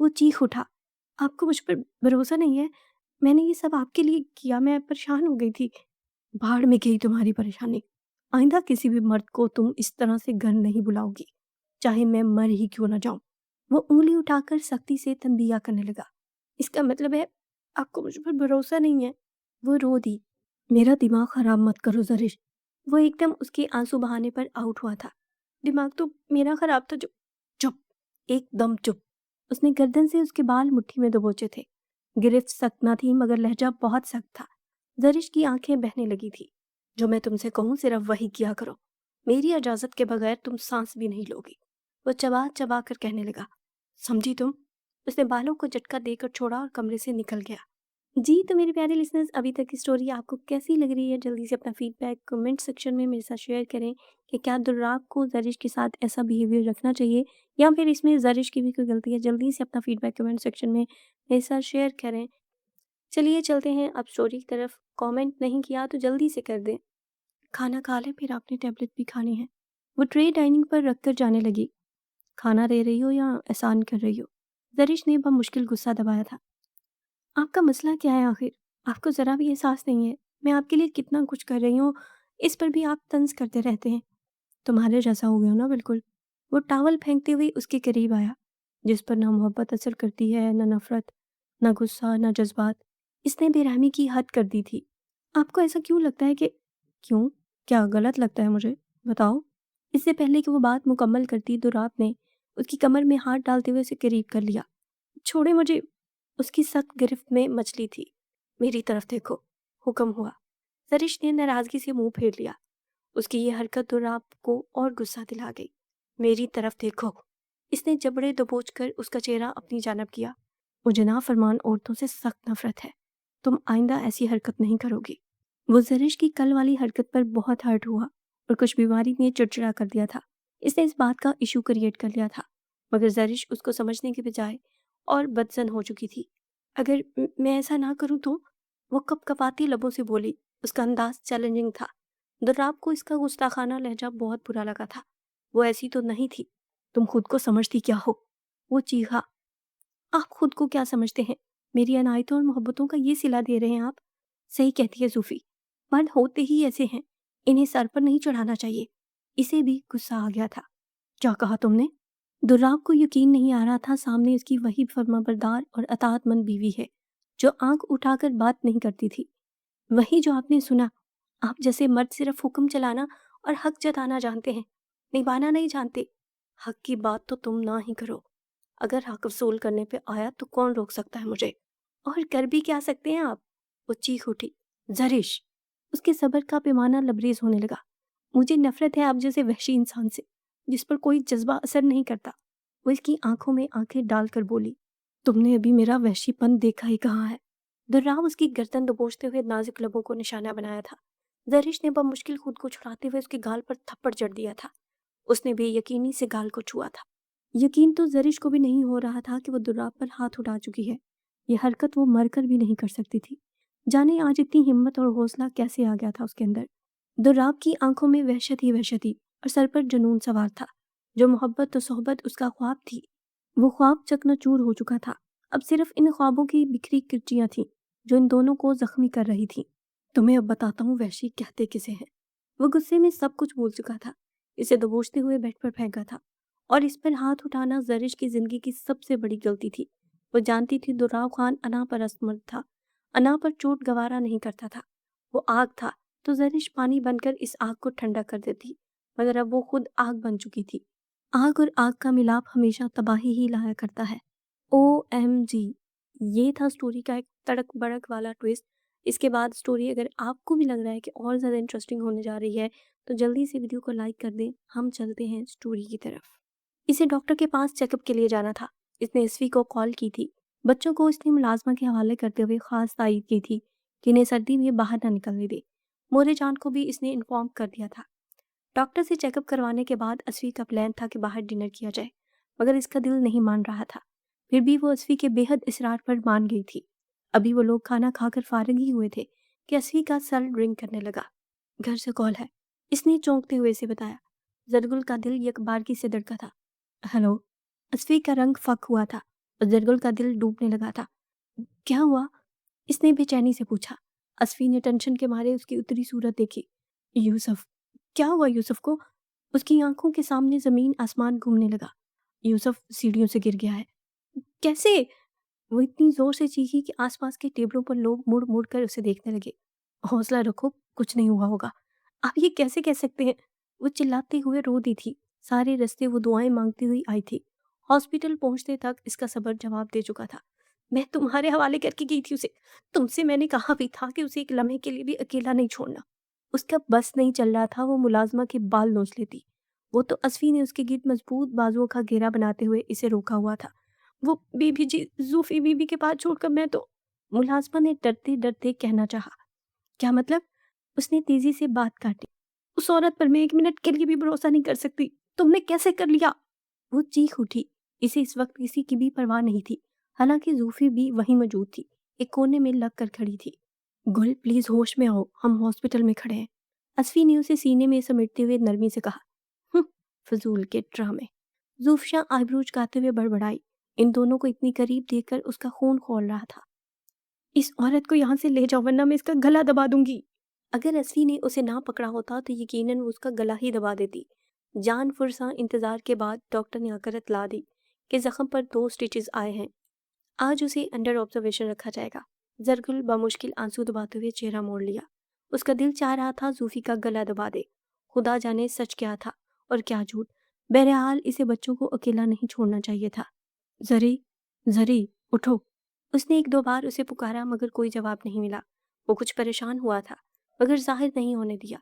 वो चीख उठा, आपको मुझ पर भरोसा नहीं है? मैंने ये सब आपके लिए किया, मैं परेशान हो गई थी। भाड़ में गई तुम्हारी परेशानी। आइंदा किसी भी मर्द को तुम इस तरह से घर नहीं बुलाओगी, चाहे मैं मर ही क्यों ना जाऊं। वो उंगली उठाकर सख्ती से तंबिया करने लगा। इसका मतलब है आपको मुझ पर भरोसा नहीं है? वो रो दी। मेरा दिमाग खराब मत करो जरिश। वो एकदम उसके आंसू बहाने पर आउट हुआ था। दिमाग तो मेरा खराब था जो। चुप, एकदम चुप। उसने गर्दन से उसके बाल मुट्ठी में दबोचे थे। गिरफ्त सख्त ना थी मगर लहजा बहुत सख्त था। जरिश की आंखें बहने लगी थी। जो मैं तुमसे कहूँ सिर्फ वही किया करो। मेरी इजाजत के बगैर तुम सांस भी नहीं लोगी। वो चबा चबा कर कहने लगा, समझी तुम? उसने बालों को झटका देकर छोड़ा और कमरे से निकल गया। जी तो मेरे प्यारे लिसनर्स, अभी तक की स्टोरी आपको कैसी लग रही है? जल्दी से अपना फीडबैक कमेंट सेक्शन में मेरे साथ शेयर करें कि क्या दुर्राब को जरिश के साथ ऐसा बिहेवियर रखना चाहिए या फिर इसमें जरिश की भी कोई गलती है। जल्दी से अपना फीडबैक कमेंट सेक्शन में मेरे साथ शेयर करें। चलिए चलते हैं अब स्टोरी की तरफ। कमेंट नहीं किया तो जल्दी से कर दें। खाना खा लें, फिर आपने टैबलेट भी खानी है। वो ट्रे डाइनिंग पर रखकर जाने लगी। खाना दे रही हो या एहसान कर रही हो? जरिश ने बमुश्किल गुस्सा दबाया था। आपका मसला क्या है आखिर? आपको ज़रा भी एहसास नहीं है मैं आपके लिए कितना कुछ कर रही हूँ, इस पर भी आप तंज करते रहते हैं। तुम्हारे जैसा हो गया ना बिल्कुल। वो टावल फेंकते हुए उसके करीब आया। जिस पर ना मोहब्बत असर करती है, ना नफरत, ना गुस्सा, ना जज्बात। इसने बेरहमी की हद कर दी थी। आपको ऐसा क्यों लगता है कि क्यों? क्या गलत लगता है मुझे? बताओ। इससे पहले कि वो बात मुकम्मल करती दुराब ने उसकी कमर में हाथ डालते हुए उसे करीब कर लिया। छोड़े मुझे। उसकी सख्त गिरफ्त में मचली थी। मेरी तरफ देखो, हुक्म हुआ। सरिश ने नाराजगी से मुंह फेर लिया। उसकी ये हरकत दुराब को और गुस्सा दिला गई। मेरी तरफ देखो। इसने जबड़े दबोचकर उसका चेहरा अपनी जानब किया। मुझे नाफरमान औरतों से सख्त नफरत है। तुम आइंदा ऐसी हरकत नहीं करोगी। वो जरिश की कल वाली हरकत पर बहुत हर्ट हुआ और कुछ बीमारी ने चिड़चिड़ा कर दिया था। इसने इस बात का इशू क्रिएट कर लिया था मगर जरिश उसको समझने के बजाय और बदजन हो चुकी थी। अगर मैं ऐसा ना करूं तो? वो कपकपाती लबों से बोली। उसका अंदाज चैलेंजिंग था। दुर्राब को इसका गुस्ताखाना लहजा बहुत बुरा लगा था। वो ऐसी तो नहीं थी। तुम खुद को समझती क्या हो? वो चीखा। आप खुद को क्या समझते हैं? मेरी अनायतों और मोहब्बतों का ये सिला दे रहे हैं आप? सही कहती है सूफी। मर्द होते ही ऐसे हैं। इन्हें सर पर नहीं चढ़ाना चाहिए। इसे भी गुस्सा आ गया था। क्या कहा तुमने? दुर्राब को यकीन नहीं आ रहा था सामने उसकी वही फर्माबरदार और अताअतमंद बीवी है जो आंख उठाकर बात नहीं करती थी। वही जो आपने सुना। आप जैसे मर्द सिर्फ हुक्म चलाना और हक जताना जानते हैं, निभाना नहीं जानते। हक की बात तो तुम ना ही करो। अगर हक वसूल करने पे आया तो कौन रोक सकता है मुझे? और कर भी क्या सकते हैं आप? वो चीख उठी। जरिश। उसके सब्र का पैमाना लबरेज होने लगा। मुझे नफरत है आप जैसे वहशी इंसान से जिस पर कोई जज्बा असर नहीं करता। वो इसकी आंखों में आंखें डालकर बोली, तुमने अभी मेरा वहशीपन देखा ही कहाँ है? दुर्राब उसकी गर्दन दबोचते हुए नाजुक लबों को निशाना बनाया था। जरिश ने बमुश्किल खुद को छुड़ाते हुए उसके गाल पर थप्पड़ जड़ दिया था। उसने बेयकीनी से गाल को छुआ था। यकीन तो जरिश को भी नहीं हो रहा था कि वो दुर्राब पर हाथ उठा चुकी है। ये हरकत वो मरकर भी नहीं कर सकती थी। जाने आज इतनी हिम्मत और हौसला कैसे आ गया था उसके अंदर। दुर्राब की आंखों में वहशत ही और सर पर जुनून सवार था। जो मोहब्बत और सोहबत उसका ख्वाब थी, वो ख्वाब चकनाचूर हो चुका था। अब सिर्फ इन ख्वाबों की बिखरी किरचियां थीं जो इन दोनों को जख्मी कर रही थीं। तुम्हें अब बताता हूँ वहशी कहते किसे हैं। वो गुस्से में सब कुछ भूल चुका था। इसे दबोचते हुए बेड पर फेंका था और इस पर हाथ उठाना जरिश की जिंदगी की सबसे बड़ी गलती थी। वो जानती थी दुर्राब खान अना परस्त मर्द था। अना पर चोट गवारा नहीं करता था। वो आग था तो जरिश पानी बनकर इस आग को ठंडा कर देती, मगर अब वो खुद आग बन चुकी थी। आग और आग का मिलाप हमेशा तबाही ही लाया करता है। OMG। ये था स्टोरी का एक तड़क भड़क वाला ट्विस्ट। इसके बाद स्टोरी अगर आपको भी लग रहा है कि और ज़्यादा इंटरेस्टिंग होने जा रही है तो जल्दी से वीडियो को लाइक कर दें। हम चलते हैं स्टोरी की तरफ। इसे डॉक्टर के पास चेकअप के लिए जाना था। इसने इसवी को कॉल की थी। बच्चों को इसने मुलाजमा के हवाले करते हुए खास तायद की थी कि इन्हें सर्दी में बाहर ना निकलने दे। मोरे जान को भी इसने इन्फॉर्म कर दिया था। डॉक्टर से चेकअप करवाने के बाद असफी का प्लान था कि बाहर डिनर किया जाए, मगर इसका दिल नहीं मान रहा था। फिर भी वो असफी के बेहद इसरार पर मान गई थी। अभी वो लोग खाना खाकर फारिग ही हुए थे कि असफी का सर रिंग करने लगा। घर से कॉल है, इसने चौंकते हुए से बताया। जरगुल का दिल यकबारगी से धड़का था। हेलो। असफी का रंग फक हुआ था और जरगुल का दिल डूबने लगा था। क्या हुआ? इसने बेचैनी से पूछा। असफी ने टेंशन के मारे उसकी उतरी सूरत देखी। यूसुफ। क्या हुआ यूसुफ को? उसकी आंखों के सामने जमीन आसमान घूमने लगा। यूसुफ सीढ़ियों से गिर गया है। कैसे? वो इतनी जोर से चीखी कि आसपास के टेबलों पर लोग मुड़ मुड़ कर उसे देखने लगे। हौसला रखो, कुछ नहीं हुआ होगा। आप ये कैसे कह सकते हैं? वो चिल्लाते हुए रो दी थी। सारे रास्ते वो दुआएं मांगती हुई आई थी। हॉस्पिटल पहुंचते तक इसका सब्र जवाब दे चुका था। मैं तुम्हारे हवाले करके गई थी उसे। तुमसे मैंने कहा भी था कि उसे एक लम्हे के लिए भी अकेला नहीं छोड़ना। उसका बस नहीं चल रहा था, वो मुलाजमा के बाल नोच लेती। वो तो असफी ने उसके गिर्द मजबूत बाजुओं का घेरा बनाते हुए इसे रोका हुआ था। वो बीबी जी, जूफी बीबी के पास छोड़कर मैं तो। मुलाजमा ने डरते डरते कहना चाहा। क्या मतलब? उसने तेजी से बात काटी। उस औरत पर मैं एक मिनट के लिए भी भरोसा नहीं कर सकती। तुमने कैसे कर लिया? वो चीख उठी। इसे इस वक्त किसी की भी परवाह नहीं थी। हालांकि जूफी भी वहीं मौजूद थी, एक कोने में लग कर खड़ी थी। गुल प्लीज होश में आओ, हम हॉस्पिटल में खड़े हैं। असफी ने उसे सीने में समेटते हुए नरमी से कहा। "हम्म, फजूल के ड्रामे।" जूफिया आईब्रोज गाते हुए बड़बड़ाई। इन दोनों को इतनी करीब देखकर उसका खून खौल रहा था। इस औरत को यहाँ से ले जाओ वरना मैं इसका गला दबा दूंगी। अगर असफी ने उसे ना पकड़ा होता तो यकीनन वो उसका गला ही दबा देती। जान फुरसा इंतजार के बाद डॉक्टर ने आकर इतला दी कि जख्म पर 2 स्टिचेस आए हैं। आज उसे अंडर ऑब्जर्वेशन रखा जाएगा। जरगुल बमुश्किल आंसू दबाते हुए चेहरा मोड़ लिया। उसका दिल चाह रहा था जूफी का गला दबा दे। खुदा जाने सच क्या था और क्या झूठ। बहरहाल इसे बच्चों को अकेला नहीं छोड़ना चाहिए था। जरी, जरी, उठो। उसने 1-2 बार उसे पुकारा मगर कोई जवाब नहीं मिला। वो कुछ परेशान हुआ था मगर जाहिर नहीं होने दिया।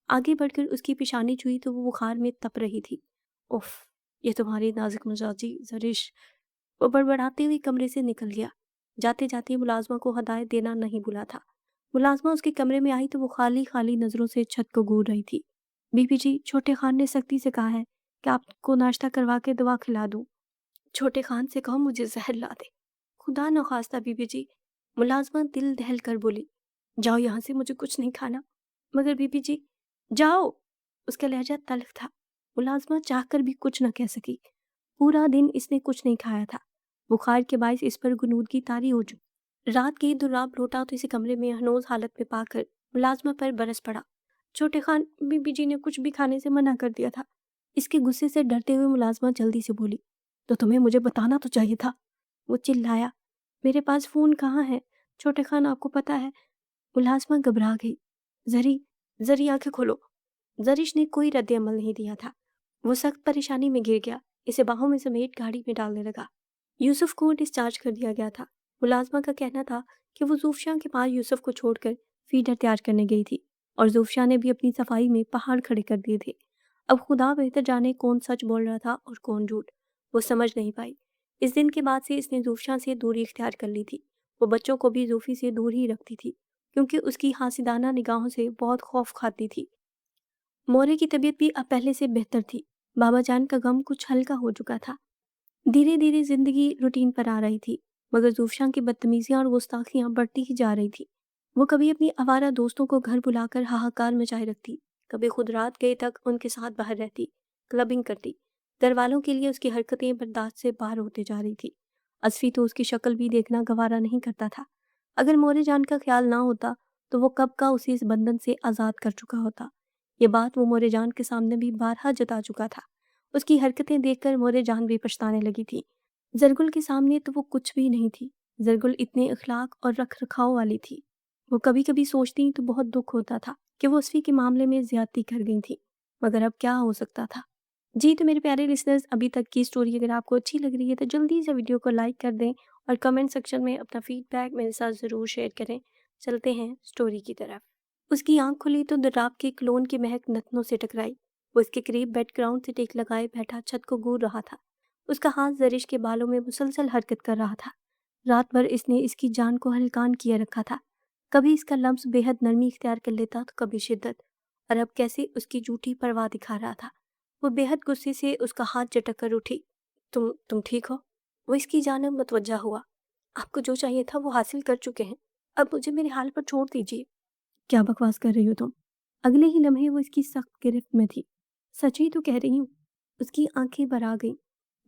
आगे बढ़कर उसकी पेशानी छुई तो वो बुखार में तप रही थी। उफ, ये तुम्हारी नाजुक मिजाजी जरिश। वो बड़बड़ाते हुए कमरे से निकल गया। जाते जाते मुलाजमा को हदायत देना नहीं भूला था। मुलाजमा उसके कमरे में आई तो वो खाली खाली नजरों से छत को घूर रही थी। बीबी जी, छोटे खान ने सख्ती से कहा है कि आपको नाश्ता करवा के दवा खिला दूं। छोटे खान से कहो मुझे जहर ला दे। खुदा न खास्ता बीबी जी। मुलाजमा दिल दहल कर बोली। जाओ यहाँ से, मुझे कुछ नहीं खाना। मगर बीबी जी, जाओ। उसका लहजा तल्ख था। मुलाजमा चाहकर भी कुछ न कह सकी। पूरा दिन इसने कुछ नहीं खाया था। बुखार के बायस इस पर गुनूदगी तारी हो चुकी। रात के दुर्राब लौटा तो इसे कमरे में हनोज हालत में पाकर मुलाजमा पर बरस पड़ा। छोटे खान, बीबी जी ने कुछ भी खाने से मना कर दिया था। इसके गुस्से से डरते हुए मुलाजमा जल्दी से बोली। तो तुम्हें मुझे बताना तो चाहिए था। वो चिल्लाया। मेरे पास फोन कहाँ है छोटे खान, आपको पता है। मुलाजमा घबरा गई। जरी, जरी आंखें खोलो। जरिश ने कोई रद्द अमल नहीं दिया था। वो सख्त परेशानी में गिर गया। इसे बाहों में समेट गाड़ी में डालने लगा। यूसुफ को डिस्चार्ज कर दिया गया था। मुलाजमा का कहना था कि वो जूफिया के पास यूसुफ को छोड़कर फीडर तैयार करने गई थी और जूफिया ने भी अपनी सफाई में पहाड़ खड़े कर दिए थे। अब खुदा बेहतर जाने कौन सच बोल रहा था और कौन झूठ। वो समझ नहीं पाई। इस दिन के बाद से इसने जूफिया से दूरी इख्तियार कर ली थी। वो बच्चों को भी जूफी से दूर ही रखती थी क्योंकि उसकी हासिदाना निगाहों से बहुत खौफ खाती थी। मोरे की तबीयत भी अब पहले से बेहतर थी। बाबा जान का गम कुछ हल्का हो चुका था। धीरे धीरे जिंदगी रूटीन पर आ रही थी मगर जूफिया की बदतमीजियां और गुस्ताखियां बढ़ती ही जा रही थी। वो कभी अपनी आवारा दोस्तों को घर बुलाकर हाहाकार मचाए रखती, कभी खुद रात गए तक उनके साथ बाहर रहती, क्लबिंग करती। घर वालों के लिए उसकी हरकतें बर्दाश्त से बाहर होते जा रही थी। असफी तो उसकी शक्ल भी देखना गवारा नहीं करता था। अगर मोरे जान का ख्याल ना होता तो वो कब का उसे इस बंधन से आज़ाद कर चुका होता। ये बात वो मोरे जान के सामने भी बारहा जता चुका था। उसकी हरकतें देखकर मोरे जान भी पछताने लगी थी। जरगुल के सामने तो वो कुछ भी नहीं थी। जरगुल इतने अखलाक और रख रखाव वाली थी। वो कभी कभी सोचती तो बहुत दुख होता था कि वो उसफी के मामले में ज्यादती कर गई थी, मगर अब क्या हो सकता था। जी तो मेरे प्यारे लिसनर्स, अभी तक की स्टोरी अगर आपको अच्छी लग रही है तो जल्दी से वीडियो को लाइक कर दें और कमेंट सेक्शन में अपना फीडबैक मेरे साथ ज़रूर शेयर करें। चलते हैं स्टोरी की तरफ। उसकी आंख खुली तो दुर्राब के क्लोन की महक नथनों से टकराई। वो इसके करीब बैकग्राउंड से टेक लगाए बैठा छत को घूर रहा था। उसका हाथ जरिश के बालों में मुसलसल हरकत कर रहा था। रात भर इसने इसकी जान को हलकान किए रखा था। कभी इसका लम्स बेहद नरमी इख्तियार कर लेता तो कभी शिद्दत, और अब कैसे उसकी झूठी परवाह दिखा रहा था। वो बेहद गुस्से से उसका हाथ झटक कर उठी। तुम ठीक हो? वो इसकी जानब मुतवज्जा हुआ। आपको जो चाहिए था वो हासिल कर चुके हैं, अब मुझे मेरे हाल पर छोड़ दीजिए। क्या बकवास कर रही हो तुम? अगले ही लम्हे वो इसकी सख्त गिरफ्त में थी। सच ही तो कह रही हूँ। उसकी आंखें भर आ गईं।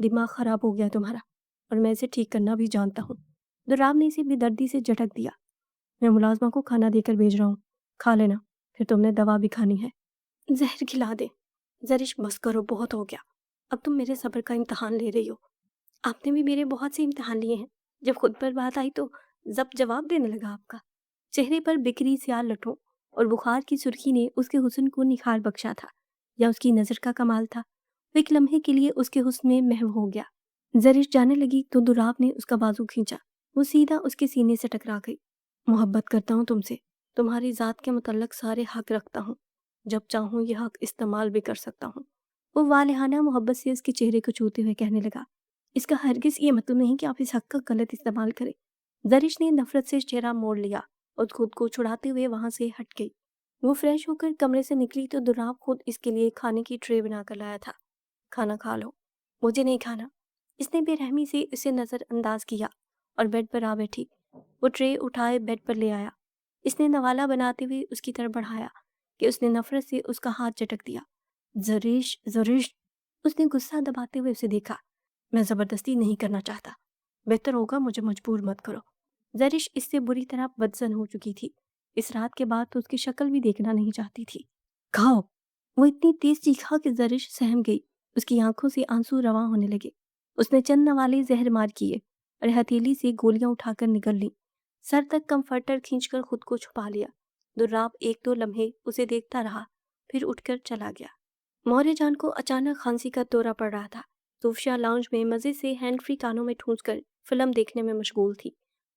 دماغ خراب ہو گیا تمہارا، اور میں اسے ٹھیک کرنا بھی جانتا ہوں۔ دراب نے اسے بے دردی سے جھٹک دیا۔ میں ملازمہ کو کھانا دے کر بھیج رہا ہوں، کھا لینا، پھر تم نے دوا بھی کھانی ہے۔ زہر کھلا دے۔ زرش بس کرو، بہت ہو گیا، اب تم میرے صبر کا امتحان لے رہی ہو۔ آپ نے بھی میرے بہت سے امتحان لیے ہیں، جب خود پر بات آئی تو ضبط جواب دینے لگا آپ کا۔ چہرے پر بکھری سیاہ لٹوں اور بخار کی سرخی نے اس کے حسن کو نکھار بخشا تھا، یا اس کی نظر کا کمال تھا۔ وہ ایک لمحے کے لیے اس کے حسن میں محو ہو گیا۔ زرش جانے لگی تو دراب نے اس کا بازو کھینچا، وہ سیدھا اس کے سینے سے ٹکرا گئی۔ محبت کرتا ہوں تم سے، تمہاری ذات کے متعلق سارے حق رکھتا ہوں، جب چاہوں یہ حق استعمال بھی کر سکتا ہوں۔ وہ والہانہ محبت سے اس کے چہرے کو چھوتے ہوئے کہنے لگا، اس کا ہرگز یہ مطلب نہیں کہ آپ اس حق کا غلط استعمال کریں۔ زرش نے نفرت سے چہرہ موڑ لیا اور خود کو چھڑاتے ہوئے وہاں سے ہٹ گئی۔ وہ فریش ہو کر کمرے سے نکلی تو دراب خود اس کے لیے کھانے کی ٹرے بنا کر لایا تھا۔ کھانا کھا لو۔ مجھے نہیں کھانا۔ اس نے بے رحمی سے اسے نظر انداز کیا اور بیڈ پر آ بیٹھی۔ وہ ٹرے اٹھائے بیڈ پر لے آیا۔ اس نے نوالا بناتے ہوئے اس کی طرف بڑھایا کہ اس نے نفرت سے اس کا ہاتھ جھٹک دیا۔ زرش، زرش، اس نے غصہ دباتے ہوئے اسے دیکھا۔ میں زبردستی نہیں کرنا چاہتا، بہتر ہوگا مجھے مجبور مت کرو۔ زرش اس سے بری طرح بدظن ہو چکی تھی۔ اس رات کے بعد تو اس کی شکل بھی دیکھنا نہیں چاہتی تھی۔ کھاؤ۔ وہ اتنی تیز چیخا کہ زرش سہم گئی، اس کی آنکھوں سے آنسو رواں ہونے لگے۔ اس نے چند نوالے زہر مار کیے اور ہتھیلی سے گولیاں اٹھا کر نگل لیں۔ سر تک کمفرٹر کھینچ کر خود کو چھپا لیا۔ دراب ایک دو لمحے اسے دیکھتا رہا، پھر اٹھ کر چلا گیا۔ مورے جان کو اچانک کھانسی کا دورہ پڑ رہا تھا۔ صوفیہ لاؤنج میں مزے سے ہینڈ فری کانوں میں ٹھونس کر فلم دیکھنے میں مشغول تھی۔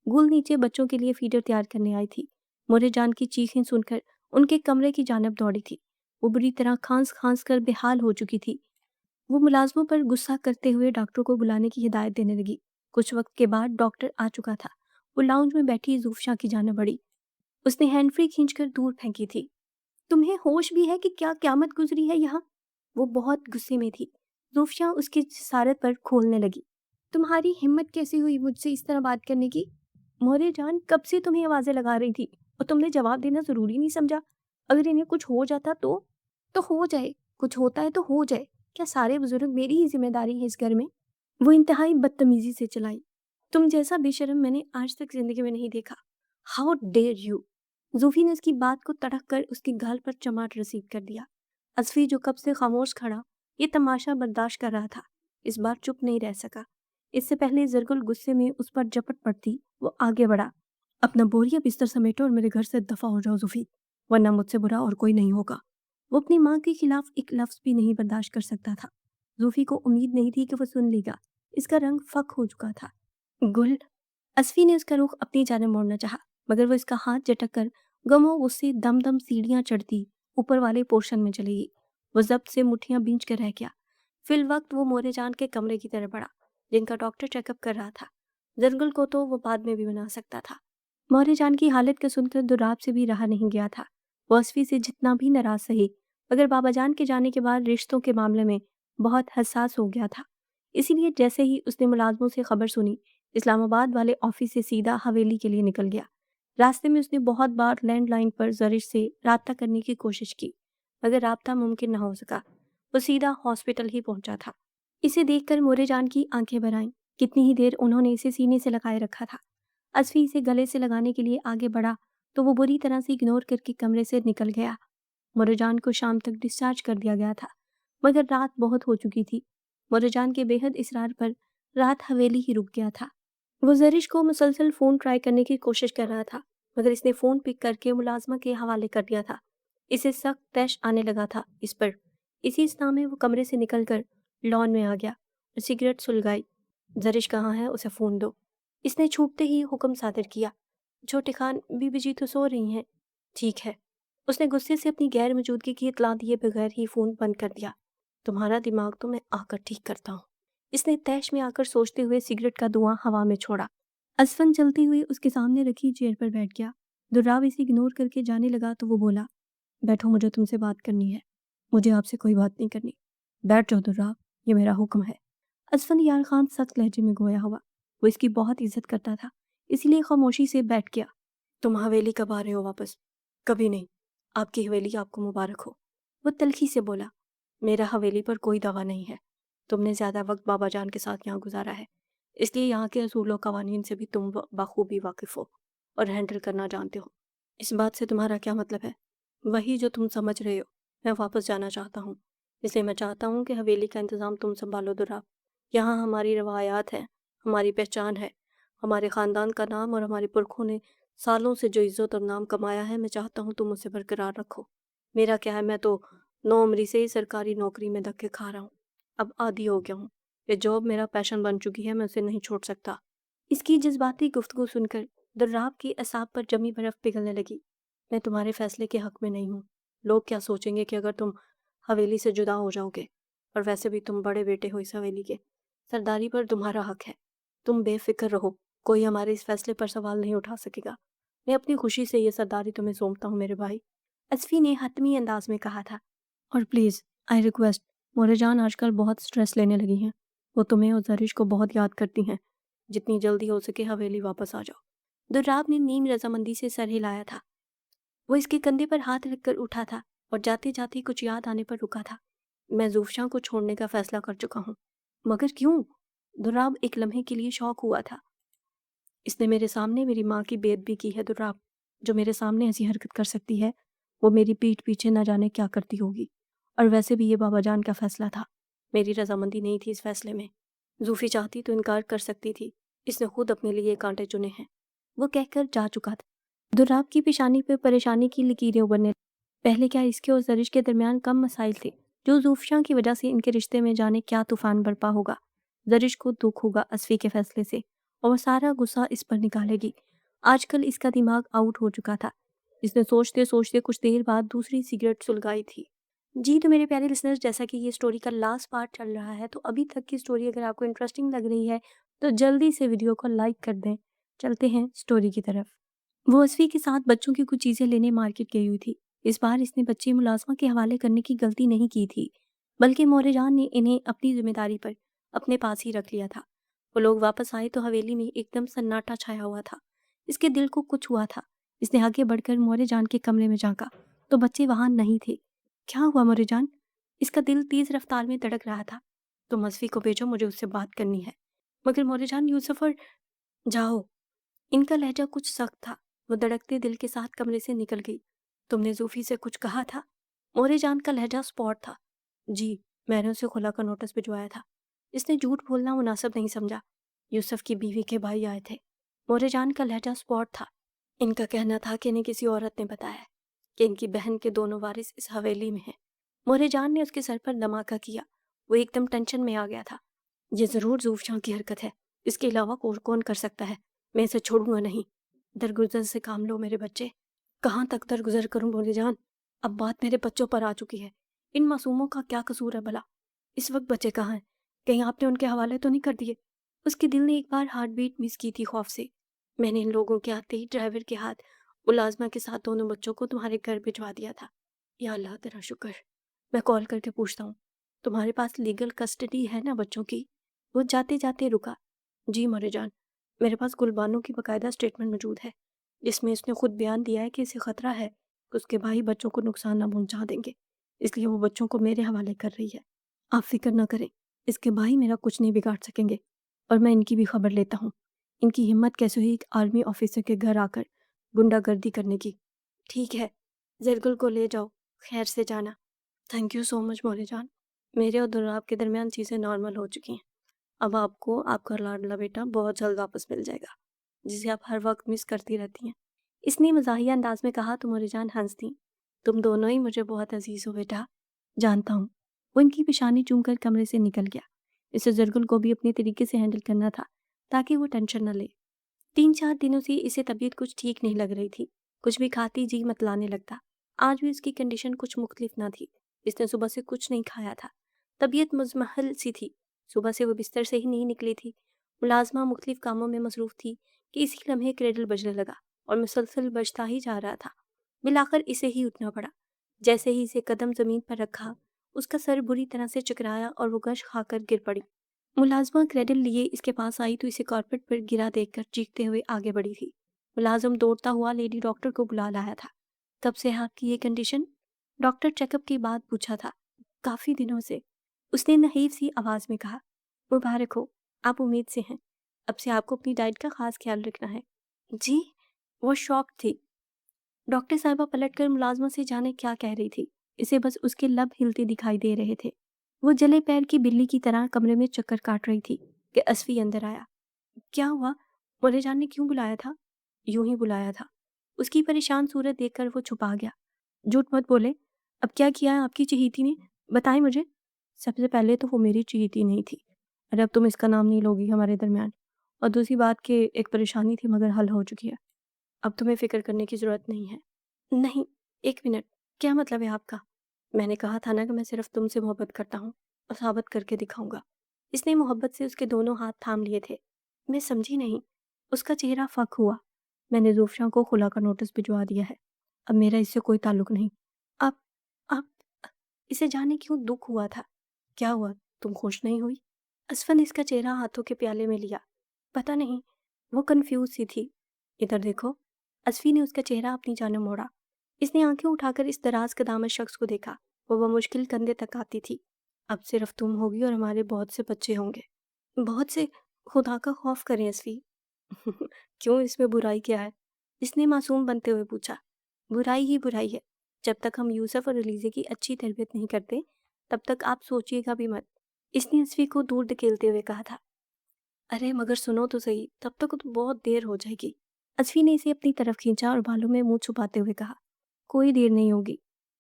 گل نیچے بچوں کے لیے فیڈر تیار کرنے آئی تھی۔ مورے جان کی چیخیں سن کر ان کے کمرے کی جانب دوڑی تھی۔ وہ بری طرح کھانس کھانس کر بے حال ہو چکی تھی۔ وہ ملازموں پر غصہ کرتے ہوئے ڈاکٹر کو بلانے کی ہدایت دینے لگی۔ کچھ وقت کے بعد ڈاکٹر آ چکا تھا۔ وہ لاؤنج میں بیٹھی زوفیا کی جانب بڑھی۔ اس نے ہینڈ فری کھینچ کر دور پھینکی تھی۔ تمہیں ہوش بھی ہے کہ کیا قیامت گزری ہے یہاں؟ وہ بہت غصے میں تھی۔ زوفیا اس کی جسارت پر کھولنے لگی۔ تمہاری ہمت کیسے ہوئی مجھ سے اس طرح بات کرنے کی؟ مورے جان کب سے تمہیں آوازیں لگا رہی تھی اور تم نے جواب دینا ضروری نہیں سمجھا؟ اگر انہیں کچھ ہو جاتا تو ہو جائے، کچھ ہوتا ہے تو ہو جائے، کیا سارے بزرگ میری ہی ذمہ داری ہے اس گھر میں؟ وہ انتہائی بدتمیزی سے چلائی۔ تم جیسا بے شرم میں نے آج تک زندگی میں نہیں دیکھا۔ How dare you! زوفی نے اس کی بات کو تڑک کر اس کی گال پر چماٹ رسید کر دیا۔ اصفی جو کب سے خاموش کھڑا یہ تماشا برداشت کر رہا تھا، اس بار چپ نہیں رہ سکا۔ اس سے پہلے زرگل غصے میں اس پر جپٹ پڑتی، وہ آگے بڑھا۔ اپنا بوریا بستر سمیٹو اور میرے گھر سے دفع ہو جاؤ زوفی، ورنہ مجھ سے برا اور کوئی نہیں ہوگا۔ وہ اپنی ماں کے خلاف ایک لفظ بھی نہیں برداشت کر سکتا تھا۔ زوفی کو امید نہیں تھی کہ وہ سن لے گا۔ اس کا رنگ فک ہو چکا تھا۔ گل! اصفی نے اس کا رخ اپنی جانب موڑنا چاہا، مگر وہ اس کا ہاتھ جھٹک کر غم و غصے دم دم سیڑھیاں چڑھتی اوپر والے پورشن میں چلی گئی۔ وہ ضبط سے مٹھیاں بھینچ کر رہ گیا۔ فی الوقت وہ مورے جان کے کمرے کی طرف بڑھا، جن کا ڈاکٹر چیک اپ کر رہا تھا۔ زرگل کو تو وہ بعد میں بھی بنا سکتا تھا۔ مورے جان کی حالت کو سن کر دراب سے بھی رہا نہیں گیا تھا۔ وہ اصفی سے جتنا بھی ناراض سہی، مگر بابا جان کے جانے کے بعد رشتوں کے معاملے میں بہت حساس ہو گیا تھا۔ اسی لیے جیسے ہی اس نے ملازموں سے خبر سنی، اسلام آباد والے آفس سے سیدھا حویلی کے لیے نکل گیا۔ راستے میں اس نے بہت بار لینڈ لائن پر زرش سے رابطہ کرنے کی کوشش کی، مگر رابطہ ممکن نہ ہو سکا۔ وہ سیدھا ہاسپٹل ہی پہنچا تھا۔ اسے دیکھ کر مورے جان کی آنکھیں بھر آئیں۔ کتنی ہی دیر انہوں نے اسے سینے سے لگائے رکھا تھا۔ اصفی اسے گلے سے لگانے کے لیے آگے بڑھا تو وہ بری طرح سے اگنور کر کے کمرے سے نکل گیا۔ مورے جان کو شام تک ڈسچارج کر دیا گیا تھا، مگر رات بہت ہو چکی تھی۔ مورے جان کے بے حد اصرار پر رات حویلی ہی رک گیا تھا۔ وہ زرش کو مسلسل فون ٹرائی کرنے کی کوشش کر رہا تھا، مگر اس نے فون پک کر کے ملازمہ کے حوالے کر دیا تھا۔ اسے سخت طیش آنے لگا تھا اس پر۔ اسی اسنا میں وہ کمرے سے نکل کر لان میں آ گیا اور سگریٹ سلگائی۔ زرش کہاں ہے؟ اسے فون دو۔ اس نے چھوٹتے ہی حکم صادر کیا۔ چھوٹے خان، بی بی جی تو سو رہی ہیں۔ ٹھیک ہے۔ اس نے غصے سے اپنی غیر موجودگی کی اطلاع دیے بغیر ہی فون بند کر دیا۔ تمہارا دماغ تو میں آ کر ٹھیک کرتا ہوں، اس نے طیش میں آ کر سوچتے ہوئے سگریٹ کا دھواں ہوا میں چھوڑا۔ اسفن چلتے ہوئے اس کے سامنے رکھی چیئر پر بیٹھ گیا۔ دراب اسے اگنور کر کے جانے لگا تو وہ بولا، بیٹھو، مجھے تم سے بات کرنی ہے۔ مجھے آپ سے کوئی بات نہیں کرنی۔ بیٹھ جاؤ دراب، یہ میرا حکم ہے۔ اسفن یار خان سخت لہجے میں گویا ہوا۔ وہ اس کی بہت عزت کرتا تھا، اس لیے خاموشی سے بیٹھ گیا۔ تم حویلی کب آ رہے ہو واپس؟ کبھی نہیں، آپ کی حویلی آپ کو مبارک ہو۔ وہ تلخی سے بولا، میرا حویلی پر کوئی دعویٰ نہیں ہے۔ تم نے زیادہ وقت بابا جان کے ساتھ یہاں گزارا ہے، اس لیے یہاں کے اصول و قوانین سے بھی تم بخوبی واقف ہو اور ہینڈل کرنا جانتے ہو۔ اس بات سے تمہارا کیا مطلب ہے؟ وہی جو تم سمجھ رہے ہو، میں واپس جانا چاہتا ہوں، اس لیے میں چاہتا ہوں کہ حویلی کا انتظام تم سنبھالو دراب۔ یہاں ہماری روایات ہیں، ہماری پہچان ہے، ہمارے خاندان کا نام اور ہمارے پرکھوں نے سالوں سے جو عزت اور نام کمایا ہے، میں چاہتا ہوں تم اسے برقرار رکھو۔ میرا کیا ہے، میں تو 9 عمری سے ہی سرکاری نوکری میں دھکے کھا رہا ہوں، اب عادی ہو گیا ہوں، یہ جاب میرا پیشن بن چکی ہے، میں اسے نہیں چھوڑ سکتا۔ اس کی جذباتی گفتگو سن کر دراب کی اعصاب پر جمی برف پگھلنے لگی۔ میں تمہارے فیصلے کے حق میں نہیں ہوں۔ لوگ کیا سوچیں گے کہ اگر تم حویلی سے جدا ہو جاؤ گے؟ اور ویسے بھی تم بڑے بیٹے ہو اس حویلی کے، سرداری پر تمہارا حق ہے۔ تم بے فکر رہو، کوئی ہمارے اس فیصلے پر سوال نہیں اٹھا سکے گا۔ میں اپنی خوشی سے یہ سرداری تمہیں سونپتا ہوں میرے بھائی، اصفی نے حتمی انداز میں کہا تھا۔ اور پلیز آئی ریکویسٹ، مورے جان آج کل بہت سٹریس لینے لگی ہیں، وہ تمہیں اور زرش کو بہت یاد کرتی ہیں، جتنی جلدی ہو سکے حویلی واپس آ جاؤ۔ دراب نے نیم رضامندی سے سر ہلایا تھا۔ وہ اس کے کندھے پر ہاتھ رکھ کر اٹھا تھا اور جاتے جاتے کچھ یاد آنے پر رکا تھا۔ میں زوفشاں کو چھوڑنے کا فیصلہ کر چکا ہوں۔ مگر کیوں؟ دراب ایک لمحے کے لیے شوق ہوا تھا۔ اس نے میرے سامنے میری ماں کی بے ادبی کی ہے دراب، جو میرے سامنے ایسی حرکت کر سکتی ہے وہ میری پیٹھ پیچھے نہ جانے کیا کرتی ہوگی۔ اور ویسے بھی یہ بابا جان کا فیصلہ تھا، میری رضامندی نہیں تھی اس فیصلے میں۔ زوفی چاہتی تو انکار کر سکتی تھی، اس نے خود اپنے لیے کانٹے چنے ہیں، وہ کہہ کر جا چکا تھا۔ دراب کی پیشانی پہ پریشانی کی لکیریں ابھرنے، پہلے کیا اس کے اور زرش کے درمیان کم مسائل تھے جو زوفشاں کی وجہ سے ان کے رشتے میں جانے کیا طوفان برپا ہوگا۔ زرش کو دکھ ہوگا اصفی کے فیصلے سے اور وہ سارا غصہ اس پر نکالے گی۔ آج کل اس کا دماغ آؤٹ ہو چکا تھا۔ اس نے سوچتے سوچتے کچھ دیر بعد دوسری سگریٹ سلگائی تھی۔ جی تو میرے پیارے لسنرز، جیسا کہ یہ سٹوری کا لاسٹ پارٹ چل رہا ہے، تو ابھی تک کی سٹوری اگر آپ کو انٹرسٹنگ لگ رہی ہے تو جلدی سے ویڈیو کو لائک کر دیں۔ چلتے ہیں سٹوری کی طرف۔ وہ اصفی کے ساتھ بچوں کی کچھ چیزیں لینے مارکیٹ گئی ہوئی تھی۔ اس بار اس نے بچے ملازمہ کے حوالے کرنے کی غلطی نہیں کی تھی، بلکہ مورے جان نے انہیں اپنی ذمہ داری پر اپنے پاس ہی رکھ لیا تھا۔ وہ لوگ واپس آئے تو حویلی میں ایک دم سناٹا چھایا ہوا تھا۔ اس کے دل کو کچھ ہوا تھا۔ اس نے آگے بڑھ کر مورے جان کے کمرے میں جھانکا تو بچے وہاں نہیں تھے۔ کیا ہوا مورے جان؟ اس کا دل تیز رفتار میں دھڑک رہا تھا۔ تم اصفی کو بھیجو، مجھے اس سے بات کرنی ہے۔ مگر مورے جان، یوسف اور جاؤ۔ ان کا لہجہ کچھ سخت تھا۔ وہ دھڑکتے دل کے ساتھ کمرے سے نکل گئی۔ تم نے زوفی سے کچھ کہا تھا؟ مورے جان کا لہجہ سپاٹ تھا۔ جی، میں نے اسے خلا کا نوٹس بھجوایا تھا۔ اس نے جھوٹ بولنا مناسب نہیں سمجھا۔ یوسف کی بیوی کے بھائی آئے تھے۔ مورے جان کا لہجہ سپاٹ تھا۔ ان کا کہنا تھا کہ انہیں کسی عورت نے بتایا کہ ان کی بہن کے دونوں وارث اس حویلی میں ہیں۔ مورے جان نے اس کے سر پر دھماکہ کیا۔ وہ ایک دم ٹینشن میں آ گیا تھا۔ یہ ضرور زوفشاں کی حرکت ہے، اس کے علاوہ کون کر سکتا ہے؟ میں اسے چھوڑوں گا نہیں۔ درگزر سے کام لو میرے بچے۔ کہاں تک درگزر کروں مورے جان؟ اب بات میرے بچوں پر آ چکی ہے۔ ان معصوموں کا کیا قصور ہے بھلا؟ اس وقت بچے کہاں ہیں؟ کہیں آپ نے ان کے حوالے تو نہیں کر دیے؟ اس کے دل نے ایک بار ہارٹ بیٹ مس کی تھی خوف سے۔ میں نے ان لوگوں کے ہاتھ ہی ڈرائیور کے ہاتھ ملازمہ کے ساتھ دونوں بچوں کو تمہارے گھر بھجوا دیا تھا۔ یا اللہ تیرا شکر۔ میں کال کر کے پوچھتا ہوں، تمہارے پاس لیگل کسٹڈی ہے نا بچوں کی؟ وہ جاتے جاتے رکا۔ جی مورے جان، میرے پاس گلبانو کی باقاعدہ اسٹیٹمنٹ موجود ہے، جس میں اس نے خود بیان دیا ہے کہ اسے خطرہ ہے کہ اس کے بھائی بچوں کو نقصان نہ پہنچا دیں گے، اس لیے وہ بچوں کو میرے حوالے کر رہی ہے۔ آپ فکر نہ کریں، اس کے بھائی میرا کچھ نہیں بگاڑ سکیں گے، اور میں ان کی بھی خبر لیتا ہوں۔ ان کی ہمت کیسے ہوئی ایک آرمی آفیسر کے گھر آ کر گنڈا گردی کرنے کی۔ ٹھیک ہے، زرگل کو لے جاؤ، خیر سے جانا۔ تھینک یو سو مچ مورے جان۔ میرے اور دراب کے درمیان چیزیں نارمل ہو چکی ہیں۔ اب آپ کو آپ کا لاڈلا بیٹا بہت جلد واپس مل جائے گا، جسے آپ ہر وقت مس کرتی رہتی ہیں۔ اس نے مزاحیہ انداز میں کہا تو مورے جان ہنس دیں۔ تم دونوں ہی مجھے بہت عزیز ہو بیٹا، جانتا ہوں۔ وہ ان کی پیشانی چوم کر کمرے سے نکل گیا۔ اسے زرگل کو بھی اپنے طریقے سے ہینڈل کرنا تھا تاکہ وہ ٹینشن نہ لے۔ 3-4 دنوں سے اسے طبیعت کچھ ٹھیک نہیں لگ رہی تھی۔ کچھ بھی کھاتی جی متلانے لگتا۔ آج بھی اس کی کنڈیشن کچھ مختلف نہ تھی۔ اس نے صبح سے کچھ نہیں کھایا تھا۔ طبیعت مزمحل سی تھی۔ صبح سے وہ بستر سے ہی نہیں نکلی تھی۔ ملازمہ مختلف کاموں میں مصروف تھی کہ اسی لمحے کریڈل بجنے لگا اور مسلسل بجتا ہی جا رہا تھا۔ بالآخر اسے ہی اٹھنا پڑا۔ جیسے ہی اسے قدم زمین پر رکھا، اس کا سر بری طرح سے چکرایا اور وہ گش کھا کر گر پڑی۔ ملازمہ کریڈل لیے اس کے پاس آئی تو اسے کارپیٹ پر گرا دیکھ کر چیختے ہوئے آگے بڑھی تھی۔ ملازم دوڑتا ہوا لیڈی ڈاکٹر کو بلا لایا تھا۔ کب سے آپ کی یہ کنڈیشن؟ ڈاکٹر چیک اپ کی بات پوچھا تھا۔ کافی دنوں سے۔ اس نے نحیف سی آواز میں کہا۔ مبارک ہو، آپ امید سے ہیں، اب سے آپ کو اپنی ڈائٹ کا خاص خیال رکھنا ہے۔ جی؟ وہ شوق تھی۔ ڈاکٹر صاحبہ پلٹ کر ملازموں سے جانے کیا کہہ رہی تھی، اسے بس اس کے لب ہلتے دکھائی دے رہے تھے۔ وہ جلے پیر کی بلی کی طرح کمرے میں چکر کاٹ رہی تھی کہ اسفی اندر آیا۔ کیا ہوا؟ مولا جان نے کیوں بلایا تھا؟ یوں ہی بلایا تھا۔ اس کی پریشان صورت دیکھ کر وہ چھپا گیا۔ جھوٹ مت بولے، اب کیا کیا ہے آپ کی چہیتی نے؟ بتائیں مجھے۔ سب سے پہلے تو وہ میری چہیتی نہیں تھی، اور اب تم اس کا نام نہیں لوگی ہمارے درمیان، اور دوسری بات کہ ایک پریشانی تھی مگر حل ہو چکی ہے، اب تمہیں فکر کرنے کی ضرورت نہیں ہے۔ نہیں، ایک منٹ، کیا مطلب ہے آپ کا؟ میں نے کہا تھا نا کہ میں صرف تم سے محبت کرتا ہوں، اور ثابت کر کے دکھاؤں گا۔ اس نے محبت سے اس کے دونوں ہاتھ تھام لیے تھے۔ میں سمجھی نہیں۔ اس کا چہرہ فک ہوا۔ میں نے زوفشاں کو خلا کا نوٹس بھجوا دیا ہے، اب میرا اس سے کوئی تعلق نہیں۔ آپ اسے جانے کیوں دکھ ہوا تھا؟ کیا ہوا، تم خوش نہیں ہوئی؟ اسفن نے اس کا چہرہ ہاتھوں کے پیالے میں لیا۔ پتہ نہیں، وہ کنفیوز سی تھی۔ ادھر دیکھو۔ اسفی نے اس کا چہرہ اپنی جانب موڑا۔ اس نے آنکھیں اٹھا کر اس دراز قدامت شخص کو دیکھا۔ وہ بمشکل کندھے تک آتی تھی۔ اب صرف تم ہوگی اور ہمارے بہت سے بچے ہوں گے۔ بہت سے؟ خدا کا خوف کریں اسفی۔ کیوں، اس میں برائی کیا ہے؟ اس نے معصوم بنتے ہوئے پوچھا۔ برائی ہی برائی ہے۔ جب تک ہم یوسف اور علیزے کی اچھی تربیت نہیں کرتے تب تک آپ سوچیے گا بھی مت، اس نے اسفی کو دور دھکیلتے ہوئے کہا تھا۔ ارے مگر سنو تو صحیح، تب تک تو بہت دیر ہو جائے گی۔ اسفی نے اسے اپنی طرف کھینچا اور بالوں میں منہ چھپاتے ہوئے کہا، کوئی دیر نہیں ہوگی۔